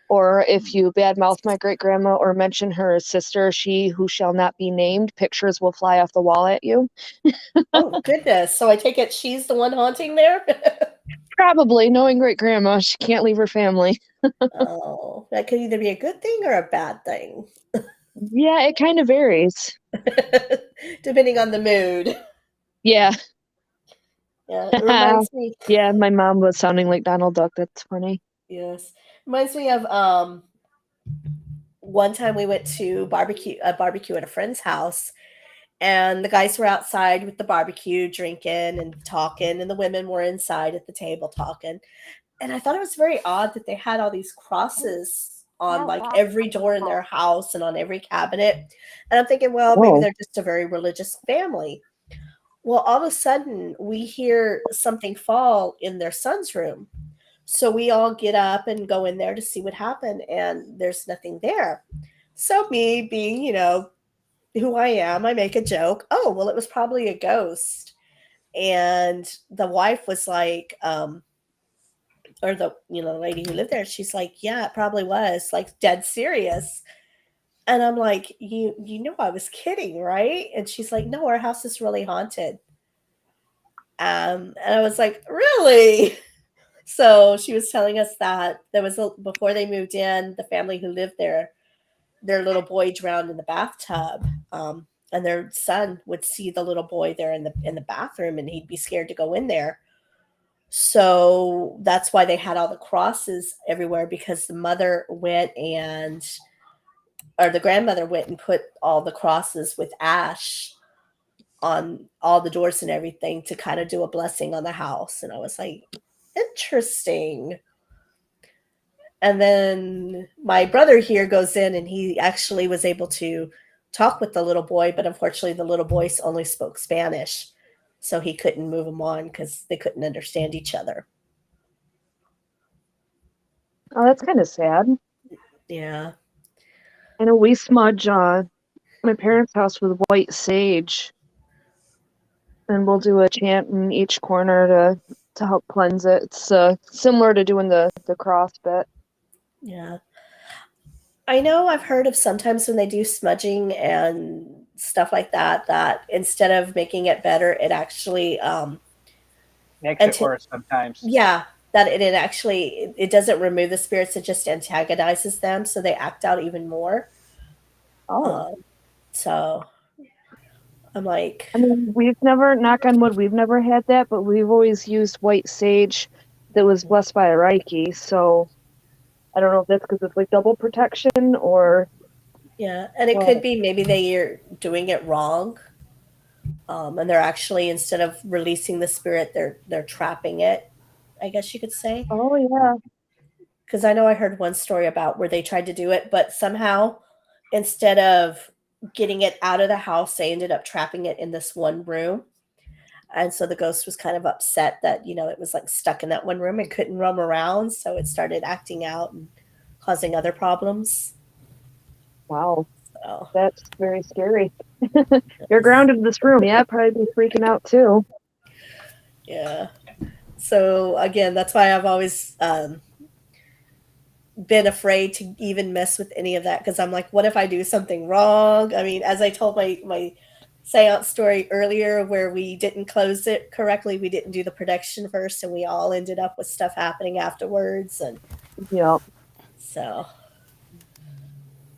Or if you badmouth my great grandma or mention her sister, she who shall not be named, pictures will fly off the wall at you. Oh, goodness. So I take it she's the one haunting there? Probably, knowing great grandma, she can't leave her family. Oh, that could either be a good thing or a bad thing. Yeah, it kind of varies. Depending on the mood. Yeah. Yeah, it reminds me. Yeah, my mom was sounding like Donald Duck. That's funny. Yes. Reminds me of one time we went to a barbecue at a friend's house, and the guys were outside with the barbecue drinking and talking, and the women were inside at the table talking. And I thought it was very odd that they had all these crosses on like every door in their house and on every cabinet. And I'm thinking, well, maybe they're just a very religious family. Well, all of a sudden we hear something fall in their son's room. So we all get up and go in there to see what happened, and there's nothing there. So me being, who I am, I make a joke. Oh, well, it was probably a ghost. And the wife was like, or the lady who lived there, she's like, yeah, it probably was, like, dead serious. And I'm like, you know I was kidding, right? And she's like, no, our house is really haunted. And I was like, really? So she was telling us that before they moved in, the family who lived there, their little boy drowned in the bathtub. And their son would see the little boy there in the bathroom, and he'd be scared to go in there. So that's why they had all the crosses everywhere, because the grandmother went and put all the crosses with ash on all the doors and everything to kind of do a blessing on the house. And I was like, interesting. And then my brother here goes in, and he actually was able to talk with the little boy, but unfortunately the little boy only spoke Spanish. So he couldn't move him on because they couldn't understand each other. Oh, that's kind of sad. Yeah. I know we smudge my parents' house with white sage, and we'll do a chant in each corner to help cleanse it. It's similar to doing the cross bit. Yeah. I know I've heard of sometimes when they do smudging and stuff like that, that instead of making it better, it actually Makes it worse sometimes. Yeah, that it doesn't remove the spirits, it just antagonizes them, so they act out even more. Oh. So I'm like, I mean, knock on wood, we've never had that, but we've always used white sage that was blessed by a Reiki. So I don't know if that's because it's like double protection or. Yeah, and it could be maybe they're doing it wrong. And they're actually, instead of releasing the spirit, they're trapping it, I guess you could say. Oh, yeah. Because I know I heard one story about where they tried to do it, but somehow instead of getting it out of the house, they ended up trapping it in this one room. And so the ghost was kind of upset that, it was like stuck in that one room and couldn't roam around. So it started acting out and causing other problems. Wow. So. That's very scary. You're grounded in this room. Yeah, I'd probably be freaking out too. Yeah. So again, that's why I've always been afraid to even mess with any of that, because I'm like, what if I do something wrong? I mean, as I told my seance story earlier, where we didn't close it correctly, we didn't do the protection first, and we all ended up with stuff happening afterwards. And so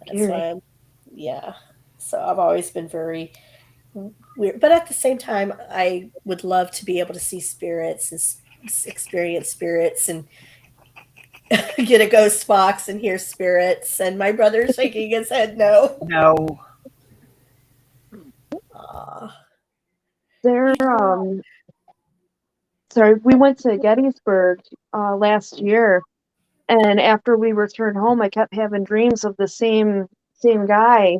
that's why so I've always been very weird, but at the same time, I would love to be able to see spirits and experience spirits and get a ghost box and hear spirits. And my brother's shaking his head no. Sorry, we went to Gettysburg last year, and after we returned home, I kept having dreams of the same guy,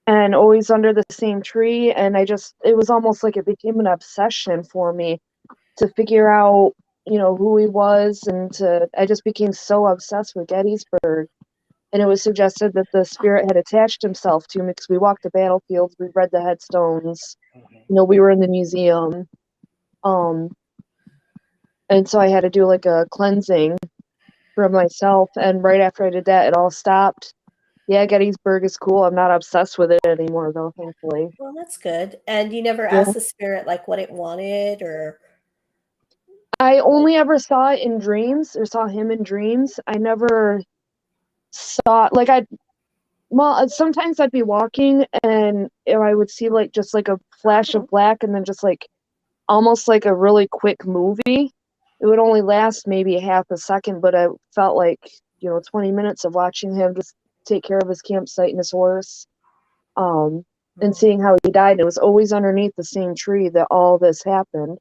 and always under the same tree, and it was almost like it became an obsession for me. to figure out, who he was, and I just became so obsessed with Gettysburg. And it was suggested that the spirit had attached himself to me because we walked the battlefields, we read the headstones, we were in the museum. And so I had to do like a cleansing for myself. And right after I did that, it all stopped. Yeah, Gettysburg is cool. I'm not obsessed with it anymore, though, thankfully. Well, that's good. And you never Yeah. asked the spirit like what it wanted, or I only ever saw it in dreams, or saw him in dreams. I never saw, like, sometimes I'd be walking and I would see like just like a flash of black and then just like almost like a really quick movie. It would only last maybe half a second, but I felt like, 20 minutes of watching him just take care of his campsite and his horse. And seeing how he died. It was always underneath the same tree that all this happened.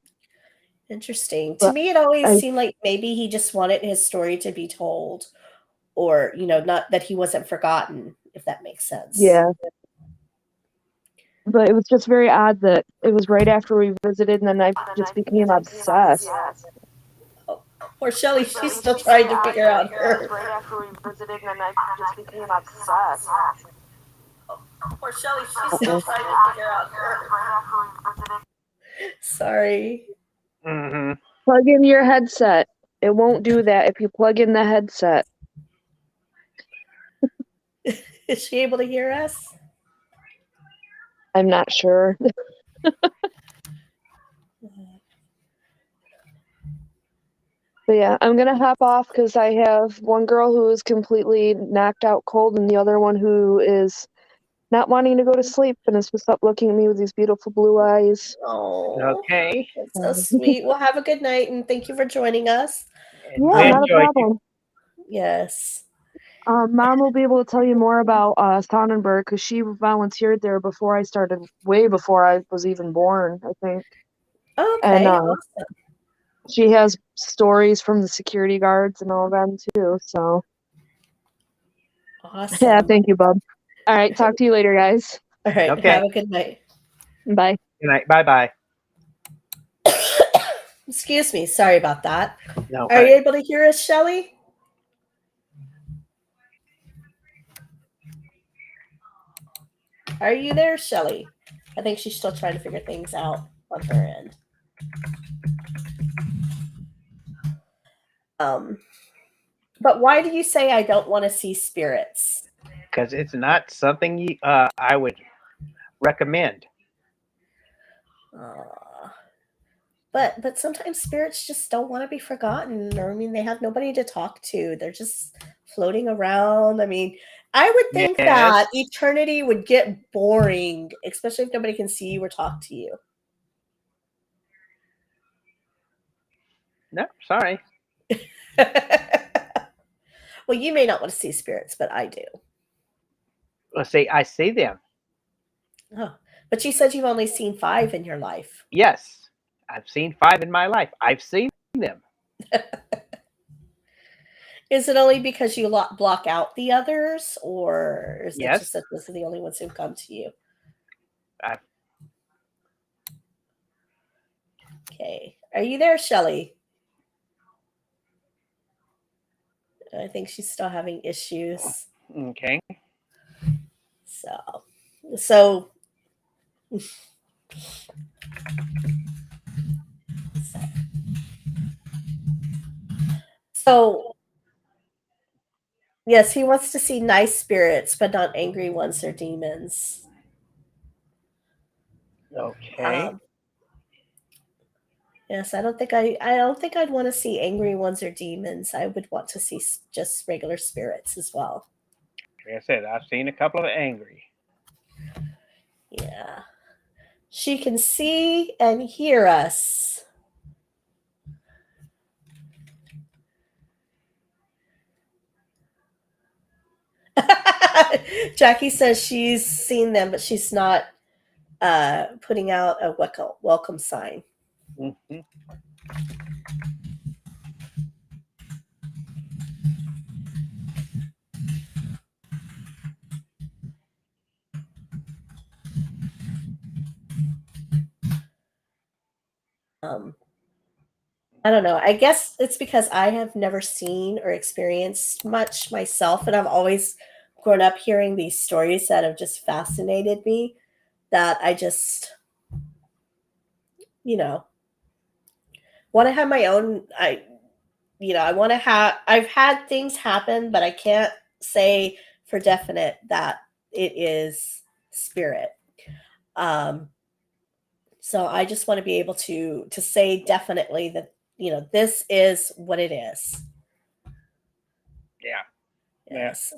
interesting. To But me, it always seemed like maybe he just wanted his story to be told, or not that he wasn't forgotten, if that makes sense. Yeah. But it was just very odd that it was right after we visited, and then I just became obsessed. Poor Shelly, she's still trying to figure out her. Right after we visited, and I just became obsessed. Poor Shelly, she's still trying to figure out her. Sorry. Mm-hmm. Plug in your headset. It won't do that if you plug in the headset. Is she able to hear us? I'm not sure. But yeah, I'm gonna hop off because I have one girl who is completely knocked out cold and the other one who is not wanting to go to sleep and is just up looking at me with these beautiful blue eyes. Oh, Okay. that's so sweet. Well, have a good night, and thank you for joining us. Yeah, We not a enjoyed you. problem. Yes. Mom will be able to tell you more about Sonnenberg because she volunteered there before I started, way before I was even born, I think. Okay, And awesome. she has stories from the security guards and all of them too. So Awesome. yeah, thank you, bub. All right, talk to you later, guys. All right, Okay. have a good night. Bye. Good night. Bye-bye. Excuse me, sorry about that. No, Are you able to hear us, Shelly? Are you there, Shelly? I think she's still trying to figure things out on her end. But why do you say I don't want to see spirits? because it's not something I would recommend. But sometimes spirits just don't want to be forgotten, or I mean, they have nobody to talk to. They're just floating around. I mean, I would think that eternity would get boring, especially if nobody can see you or talk to you. No, sorry. Well, you may not want to see spirits, but I do. Let's see, I see them. Oh, but you said you've only seen 5 in your life. Yes, I've seen 5 in my life. I've seen them. Is it only because you block out the others, or is it just that those are the only ones who've come to you? Okay. Are you there, Shelly? I think she's still having issues. Okay. So yes, he wants to see nice spirits, but not angry ones or demons. Okay. Yes, I don't think I'd want to see angry ones or demons. I would want to see just regular spirits as well. Like I said, I've seen a couple of angry. Yeah. She can see and hear us. Jackie says she's seen them, but she's not putting out a welcome sign. Mm-hmm. I don't know. I guess it's because I have never seen or experienced much myself, and I've always grown up hearing these stories that have just fascinated me. That I just, you know, want to have my own. I want to have. I've had things happen, but I can't say for definite that it is spirit. Um, so I just want to be able to say definitely that this is what it is. Yeah. Yeah. Yes.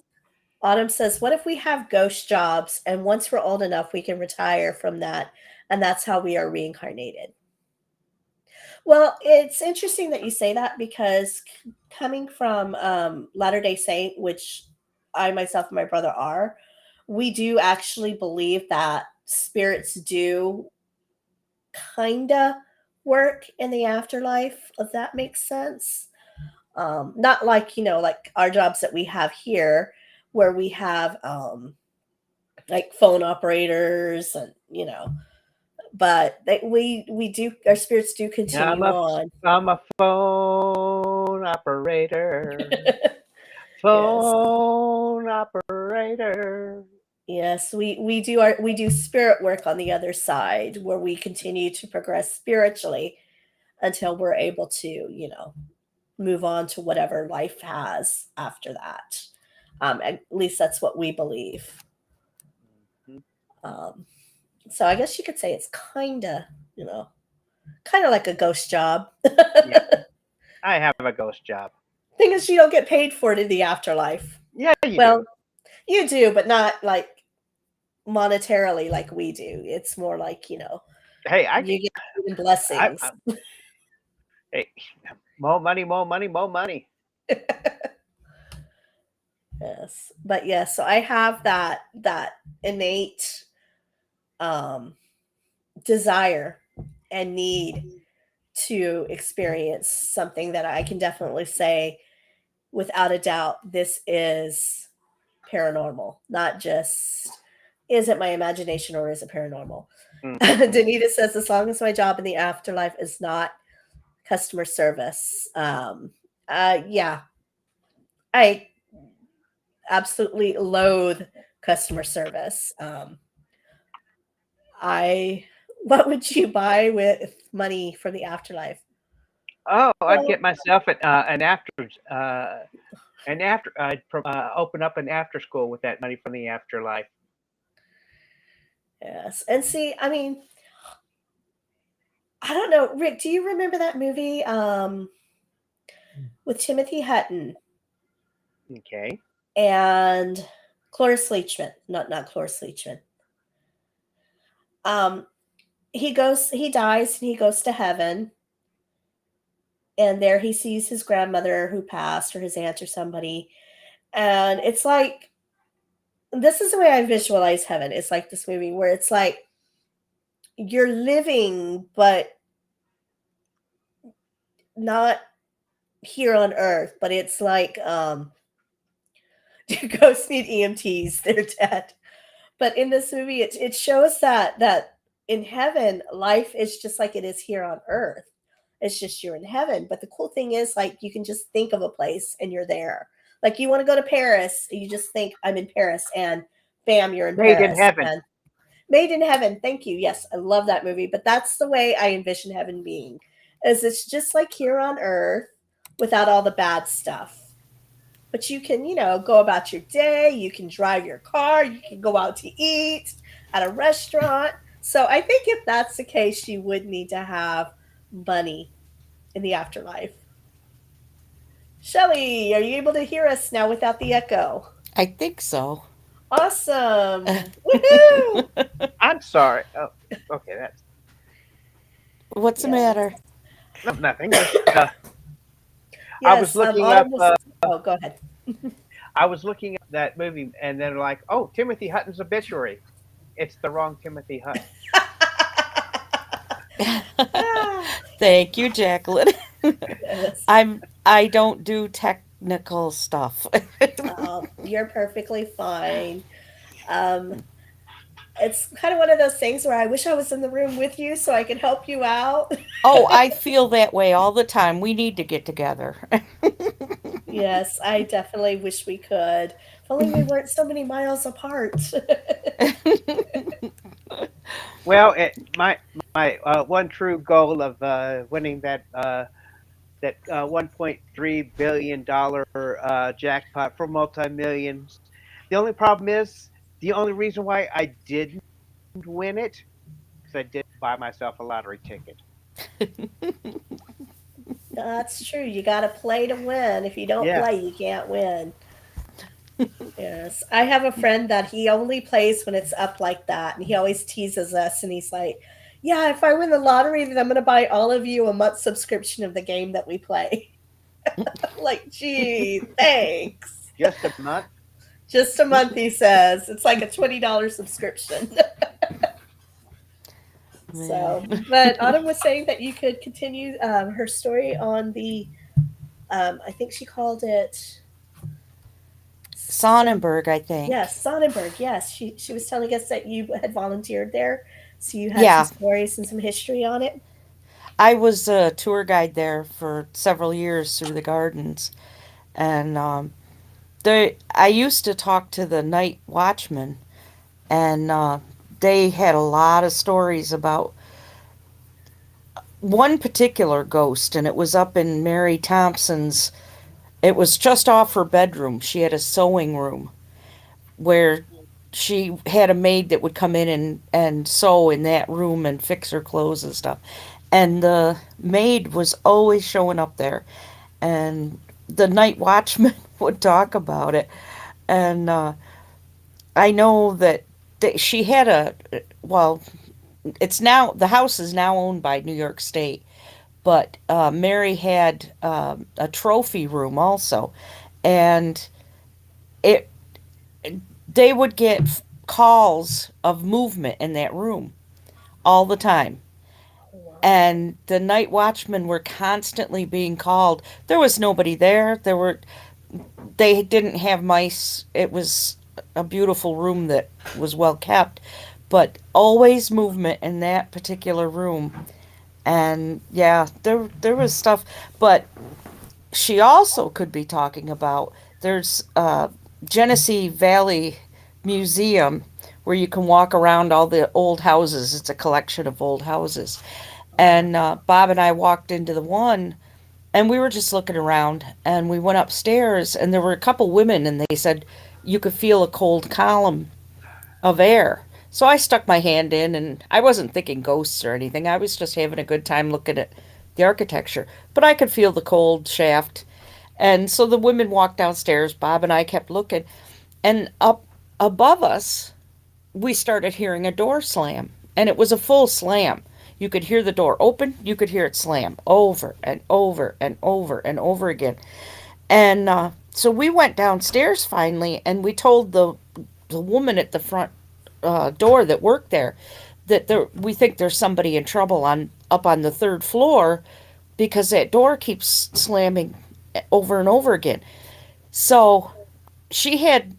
Autumn says, "What if we have ghost jobs and once we're old enough we can retire from that and that's how we are reincarnated?" Well, it's interesting that you say that because coming from Latter-day Saint, which I myself and my brother are, we do actually believe that spirits do kind of work in the afterlife, if that makes sense. Not like, like our jobs that we have here, where we have like phone operators and, but we do, our spirits do I'm continue a on. I'm a phone operator. Yes. Phone operator. Yes, we do spirit work on the other side where we continue to progress spiritually until we're able to, move on to whatever life has after that. At least that's what we believe. Mhm. Um, so I guess you could say it's you know, kind of like a ghost job. Yeah, I have a ghost job. Thing is, you don't get paid for it in the afterlife. Yeah, you Well, do. you do, but not like monetarily like we do. It's more like, Hey, I get. you get I blessings. hey, more money, more money, more money. Yes. But yeah, so I have that innate um desire and need to experience something that I can definitely say without a doubt this is paranormal, not just is it my imagination or is it paranormal? Mhm. Danita says, as long as my job in the afterlife is not customer service. Yeah, I absolutely loathe customer service. I, what would you buy with money from the afterlife? Oh, I'd Well, get myself an after. I'd open up an after school with that money from the afterlife. yes. And see, I mean, I don't know, Rick, do you remember that movie with Timothy Hutton Okay. and Cloris Leachman? Not Cloris Leachman. Um, he dies and he goes to heaven, and there he sees his grandmother who passed or his aunt or somebody. And it's like, this is the way I visualize heaven. It's like this movie where it's like you're living, but not here on earth, but it's like ghosts need EMTs, they're dead. But in this movie, it shows that in heaven, life is just like it is here on earth. It's just you're in heaven. But the cool thing is, like, you can just think of a place and you're there. Like, you want to go to Paris, you just think, I'm in Paris, and bam, you're in Made in Paris. heaven. And Made in Heaven. Thank you. Yes, I love that movie. But that's the way I envision heaven being. Is it's just like here on earth without all the bad stuff. But you can, go about your day, you can drive your car, you can go out to eat at a restaurant. So I think if that's the case, you would need to have money in the afterlife. Shelly, are you able to hear us now without the echo? I think so. Awesome. Woohoo! I'm sorry. Oh, okay. That's What's the Yes. matter? no, nothing. Just I was Yes. looking up. Autumn was. Oh, go ahead. I was looking up that movie, and then like, oh, Timothy Hutton's obituary. It's the wrong Timothy Hutton. Thank you, Jacqueline. Yes. I don't do technical stuff. You're perfectly fine. Um, it's kind of one of those things where I wish I was in the room with you so I could help you out. Oh, I feel that way all the time. We need to get together. Yes, I definitely wish we could. If only we weren't so many miles apart. Well, my one true goal of winning that $1.3 billion jackpot for multi-millions. The only problem is the only reason why I didn't win it because I didn't buy myself a lottery ticket. That's true. You got to play to win. If you don't Yeah. play, you can't win. Yes. I have a friend that he only plays when it's up like that. And he always teases us and he's like, yeah, if I win the lottery, then I'm going to buy all of you a month subscription of the game that we play. Like, gee, thanks. Just a month. Just a month, he says. It's like a $20 subscription. So, Man. but Autumn was saying that you could continue her story on the, I think she called it, Sonnenberg, I think. yes, Sonnenberg. Yes, she was telling us that you had volunteered there, so you had some Yeah, stories and some history on it. I was a tour guide there for several years through the gardens, and I used to talk to the night watchman, and they had a lot of stories about one particular ghost, and it was up in Mary Thompson's. It was just off her bedroom. She had a sewing room where she had a maid that would come in and sew in that room and fix her clothes and stuff. And the maid was always showing up there. And the night watchman would talk about it. And I know that she had well, it's now, the house is now owned by New York State. But Mary had a trophy room also. And it they would get calls of movement in that room all the time. Oh, wow. And the night watchmen were constantly being called. There was nobody there. They didn't have mice. It was a beautiful room that was well kept, but always movement in that particular room. And yeah, there was stuff, but she also could be talking about there's Genesee Valley Museum where you can walk around all the old houses. It's a collection of old houses. And Bob and I walked into the one and we were just looking around and we went upstairs and there were a couple women and they said you could feel a cold column of air. So I stuck my hand in and I wasn't thinking ghosts or anything. I was just having a good time looking at the architecture. But I could feel the cold shaft. And so the women walked downstairs. Bob and I kept looking. And up above us, we started hearing a door slam. And it was a full slam. You could hear the door open, you could hear it slam over and over and over and over again. And so we went downstairs finally and we told the woman at the front door that worked there that we think there's somebody in trouble on up on the third floor because that door keeps slamming over and over again. So she had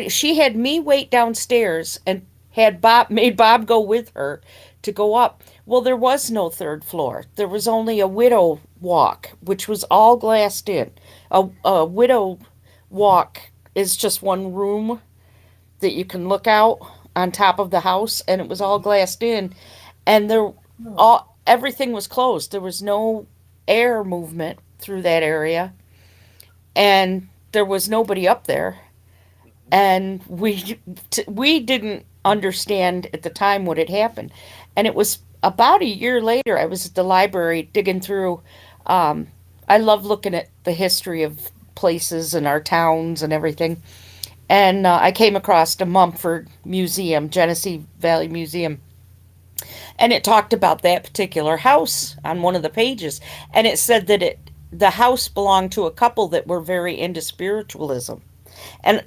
she had me wait downstairs and had Bob made Bob go with her to go up. Well, there was no third floor. There was only a widow walk, which was all glassed in. A widow walk is just one room that you can look out on top of the house, and it was all glassed in, and Oh, all everything was closed. There was no air movement through that area, and there was nobody up there. Mhm. And we didn't understand at the time what had happened, and it was about a year later. I was at the library digging through. Um, I love looking at the history of places and our towns and everything. And I came across the Mumford Museum, Genesee Valley Museum, and it talked about that particular house on one of the pages, and it said that the house belonged to a couple that were very into spiritualism, and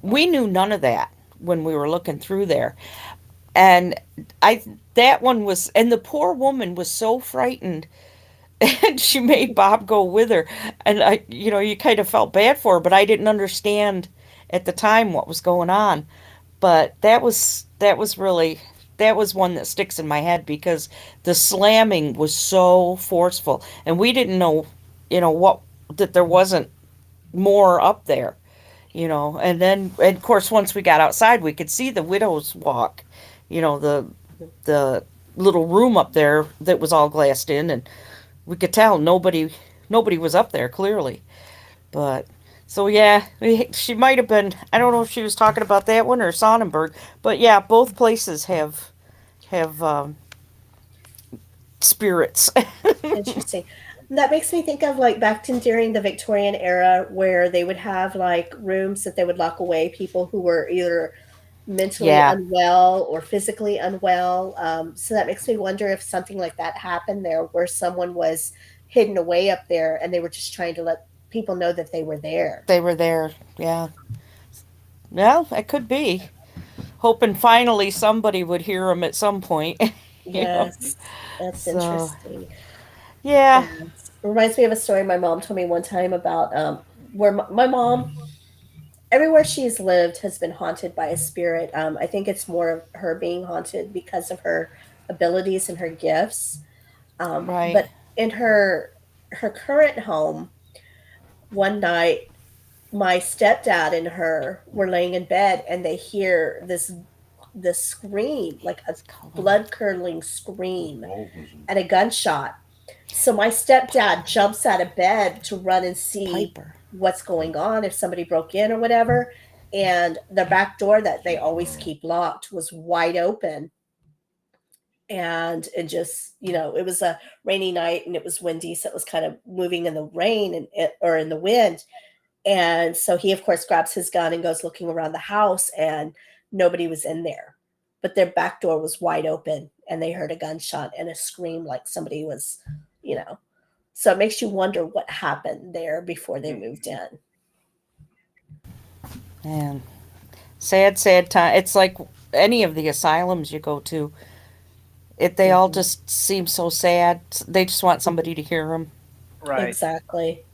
we knew none of that when we were looking through there, and I that one was, and the poor woman was so frightened, and she made Bob go with her, and you kind of felt bad for her, but I didn't understand at the time what was going on. But that was really that was one that sticks in my head because the slamming was so forceful, and we didn't know, what that there wasn't more up there, and then and of course once we got outside we could see the widow's walk, the little room up there that was all glassed in, and we could tell nobody was up there clearly. But so yeah, she might have been. I don't know if she was talking about that one or Sonnenberg, but yeah, both places have spirits. Interesting. That makes me think of like back in during the Victorian era where they would have like rooms that they would lock away people who were either mentally Yeah, unwell or physically unwell. So that makes me wonder if something like that happened there where someone was hidden away up there and they were just trying to let people know that they were there. they were there. Yeah, well, it could be. Hoping finally somebody would hear them at some point. you know. Yes, that's So interesting. yeah, And it reminds me of a story my mom told me one time about where my mom, everywhere she's lived has been haunted by a spirit. I think it's more of her being haunted because of her abilities and her gifts. right. But in her current home, one night my stepdad and her were laying in bed and they hear this scream, like a It's called blood curdling scream and a gunshot. So my stepdad jumps out of bed to run and see Piper. what's going on, if somebody broke in or whatever. And the back door that they always keep locked was wide open. And it just, it was a rainy night and it was windy. So it was kind of moving in the rain or in the wind. And so he, of course, grabs his gun and goes looking around the house, and nobody was in there. But their back door was wide open, and they heard a gunshot and a scream like somebody was, you know. So it makes you wonder what happened there before they moved in. Man, sad, sad time. It's like any of the asylums you go to. They all Mhm. just seem so sad. They just want somebody to hear them. Right. Exactly.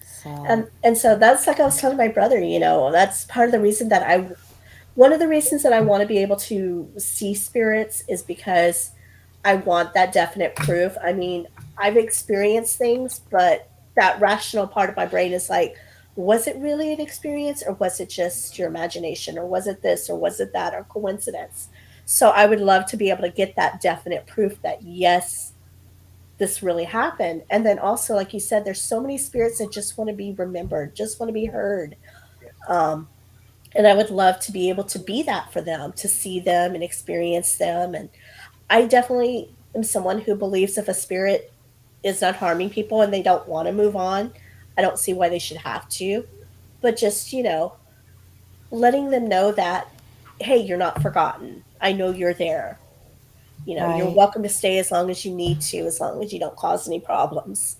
So And so that's like I was telling my brother, that's part of the reason that I one of the reasons that I want to be able to see spirits is because I want that definite proof. I mean, I've experienced things, but that rational part of my brain is like, was it really an experience or was it just your imagination or was it this or was it that or coincidence? So I would love to be able to get that definite proof that yes, this really happened. And then also, like you said, there's so many spirits that just want to be remembered, just want to be heard. Yeah. Um, and I would love to be able to be that for them, to see them and experience them. And I definitely am someone who believes if a spirit is not harming people and they don't want to move on, I don't see why they should have to. But just, letting them know that, hey, you're not forgotten. I know you're there. You're right. welcome to stay as long as you need to, as long as you don't cause any problems.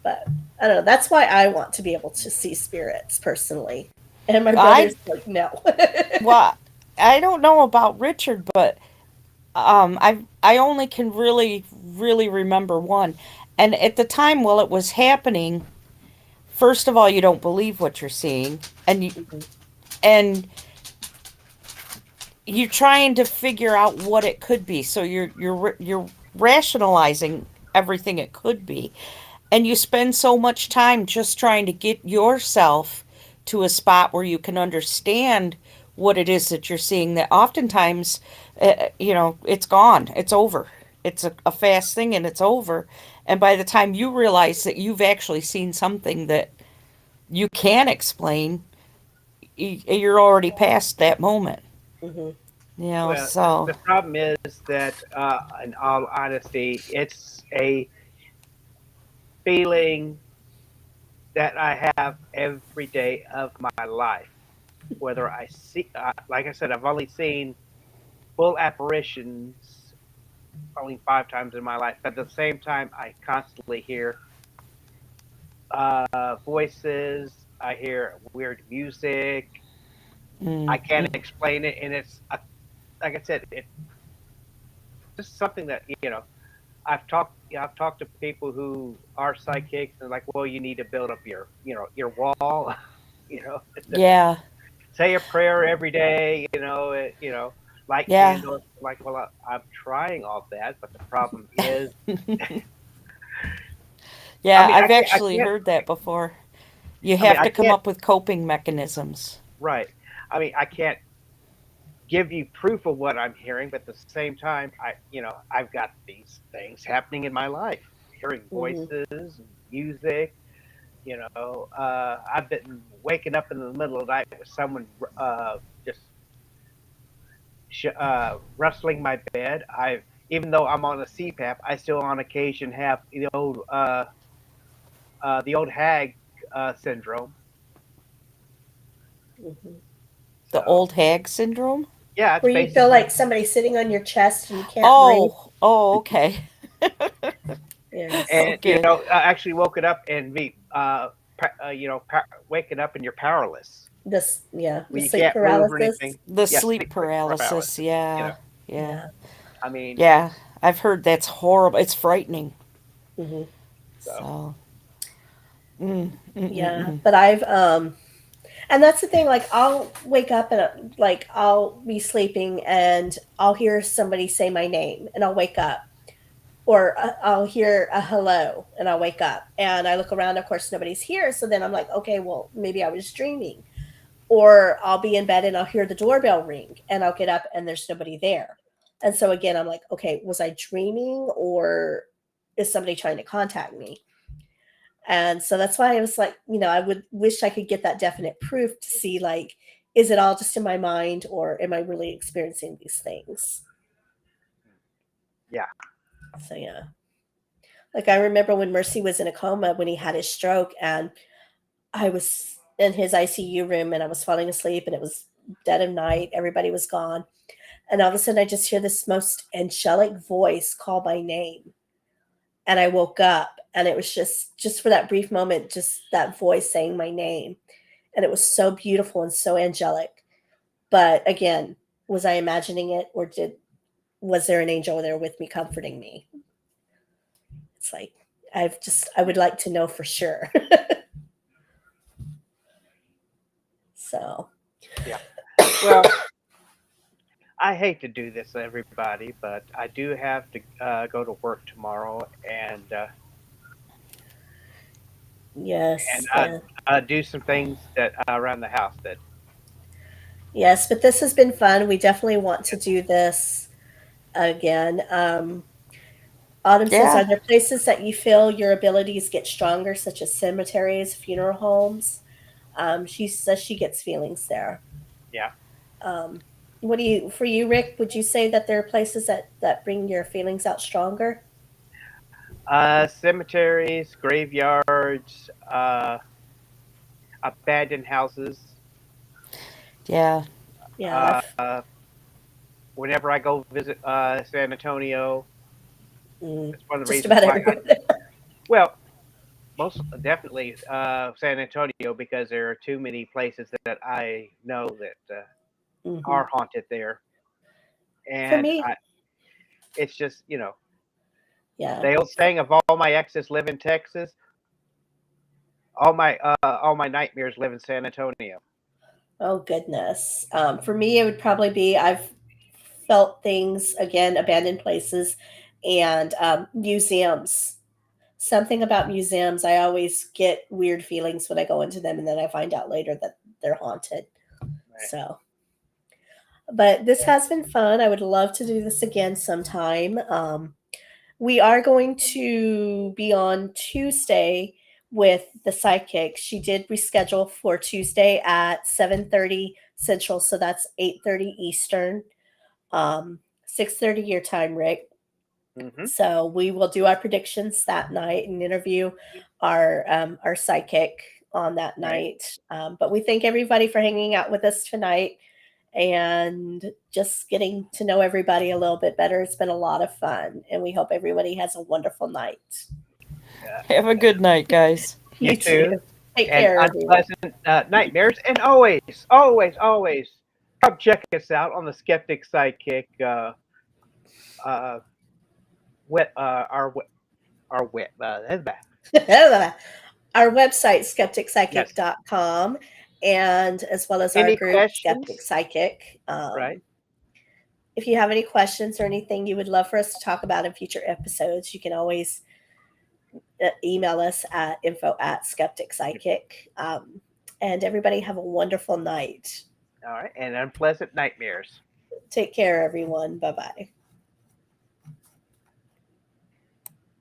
But I don't know. That's why I want to be able to see spirits personally. And my I brother's like, no. well, I don't know about Richard, but I only can really remember one. And at the time while it was happening, first of all, you don't believe what you're seeing, and you're trying to figure out what it could be. So you're rationalizing everything it could be, and you spend so much time just trying to get yourself to a spot where you can understand what it is that you're seeing. That oftentimes, it's gone. It's over. It's a fast thing, and it's over. And by the time you realize that you've actually seen something that you can explain, you're already past that moment. Hmm. Well, So the problem is that, in all honesty, it's a feeling that I have every day of my life. Whether I see, like I said, I've only seen full apparitions only 5 times in my life. But at the same time, I constantly hear voices. I hear weird music. I can't mm, explain it, and it's like I said, it's just something that I've talked to people who are psychics and like, well, you need to build up your wall, you know. yeah. say a prayer every day. Light Yeah. candles. Like, well, I'm trying all that, but the problem is, I Yeah, mean, I've I actually can't. heard that before. You I mean, have I to come can't. up with coping mechanisms. Right. I mean, I can't give you proof of what I'm hearing, but at the same time, I've got these things happening in my life, hearing Mhm. voices, and music. I've been waking up in the middle of the night with someone just rustling my bed. Even though I'm on a CPAP, I still on occasion have the old hag syndrome. Mhm. The So old hag syndrome? yeah, it's Where you feel basically like somebody's sitting on your chest and you can't breathe. Oh, okay. Yes. and Okay. I actually woke it up and waking up and you're powerless. The Well, you sleep can't move or paralysis. anything. The Yeah, sleep sleep paralysis. paralysis. Yeah. Yeah. Yeah. I mean, Yeah. I've heard that's horrible. It's frightening. Hmm. so So, mm, mm, mm, Yeah. mm. But and that's the thing. Like, I'll wake up and like I'll be sleeping and I'll hear somebody say my name and I'll wake up, or I'll hear a hello and I'll wake up and I look around. Of course, nobody's here. So then I'm like, okay, well, maybe I was dreaming. Or I'll be in bed and I'll hear the doorbell ring and I'll get up and there's nobody there. And so again, I'm like, okay, was I dreaming or is somebody trying to contact me? And so that's why I was like, I would wish I could get that definite proof to see, like, is it all just in my mind or am I really experiencing these things? yeah. So yeah. Like, I remember when Mercy was in a coma when he had his stroke, and I was in his ICU room and I was falling asleep and it was dead of night. Everybody was gone. And all of a sudden I just hear this most angelic voice call my name. And I woke up and it was just for that brief moment, just that voice saying my name. And it was so beautiful and so angelic. But again, was I imagining it, or was there an angel there with me comforting me? It's like I would like to know for sure. So Yeah. Well, I hate to do this, everybody, but I do have to go to work tomorrow and yes, and yeah. do some things that around the house that. Yes, but this has been fun. We definitely want to do this again. Autumn says, Yeah. are there places that you feel your abilities get stronger, such as cemeteries, funeral homes? She says she gets feelings there. Yeah. Um, for you, Rick, would you say that there are places that bring your feelings out stronger? Cemeteries, graveyards, abandoned houses. Yeah. Yeah, Uh, whenever I go visit San Antonio, mm, it's one of the just reasons about why everywhere there. well, most definitely San Antonio because there are too many places that I know that Hmm. are haunted there, For and me, it's just yeah. the old saying of all my exes live in Texas. All my nightmares live in San Antonio. Oh goodness. For me, it would probably be I've felt things again, abandoned places, and museums. Something about museums, I always get weird feelings when I go into them, and then I find out later that they're haunted. Right. So, but this has been fun. I would love to do this again sometime. We are going to be on Tuesday with the psychic. She did reschedule for Tuesday at 7:30 Central, so that's 8:30 Eastern, 6:30 your time, Rick. Hmm. So we will do our predictions that night and interview our psychic on that Right. night. But we thank everybody for hanging out with us tonight and just getting to know everybody a little bit better. It's been a lot of fun, and we hope everybody has a wonderful night. Have a good night, guys. You You too. too, Take and care, everyone. unpleasant nightmares, and always come check us out on the Skeptic Sidekick. Uh, web, our web. Our website, Yes. skepticpsychic.com. and as well as our Any group, Skeptic questions? Psychic. Right. If you have any questions or anything you would love for us to talk about in future episodes, you can always email us at info@skeptic psychic. And everybody have a wonderful night. All right. And unpleasant nightmares. Take care, everyone. Bye bye.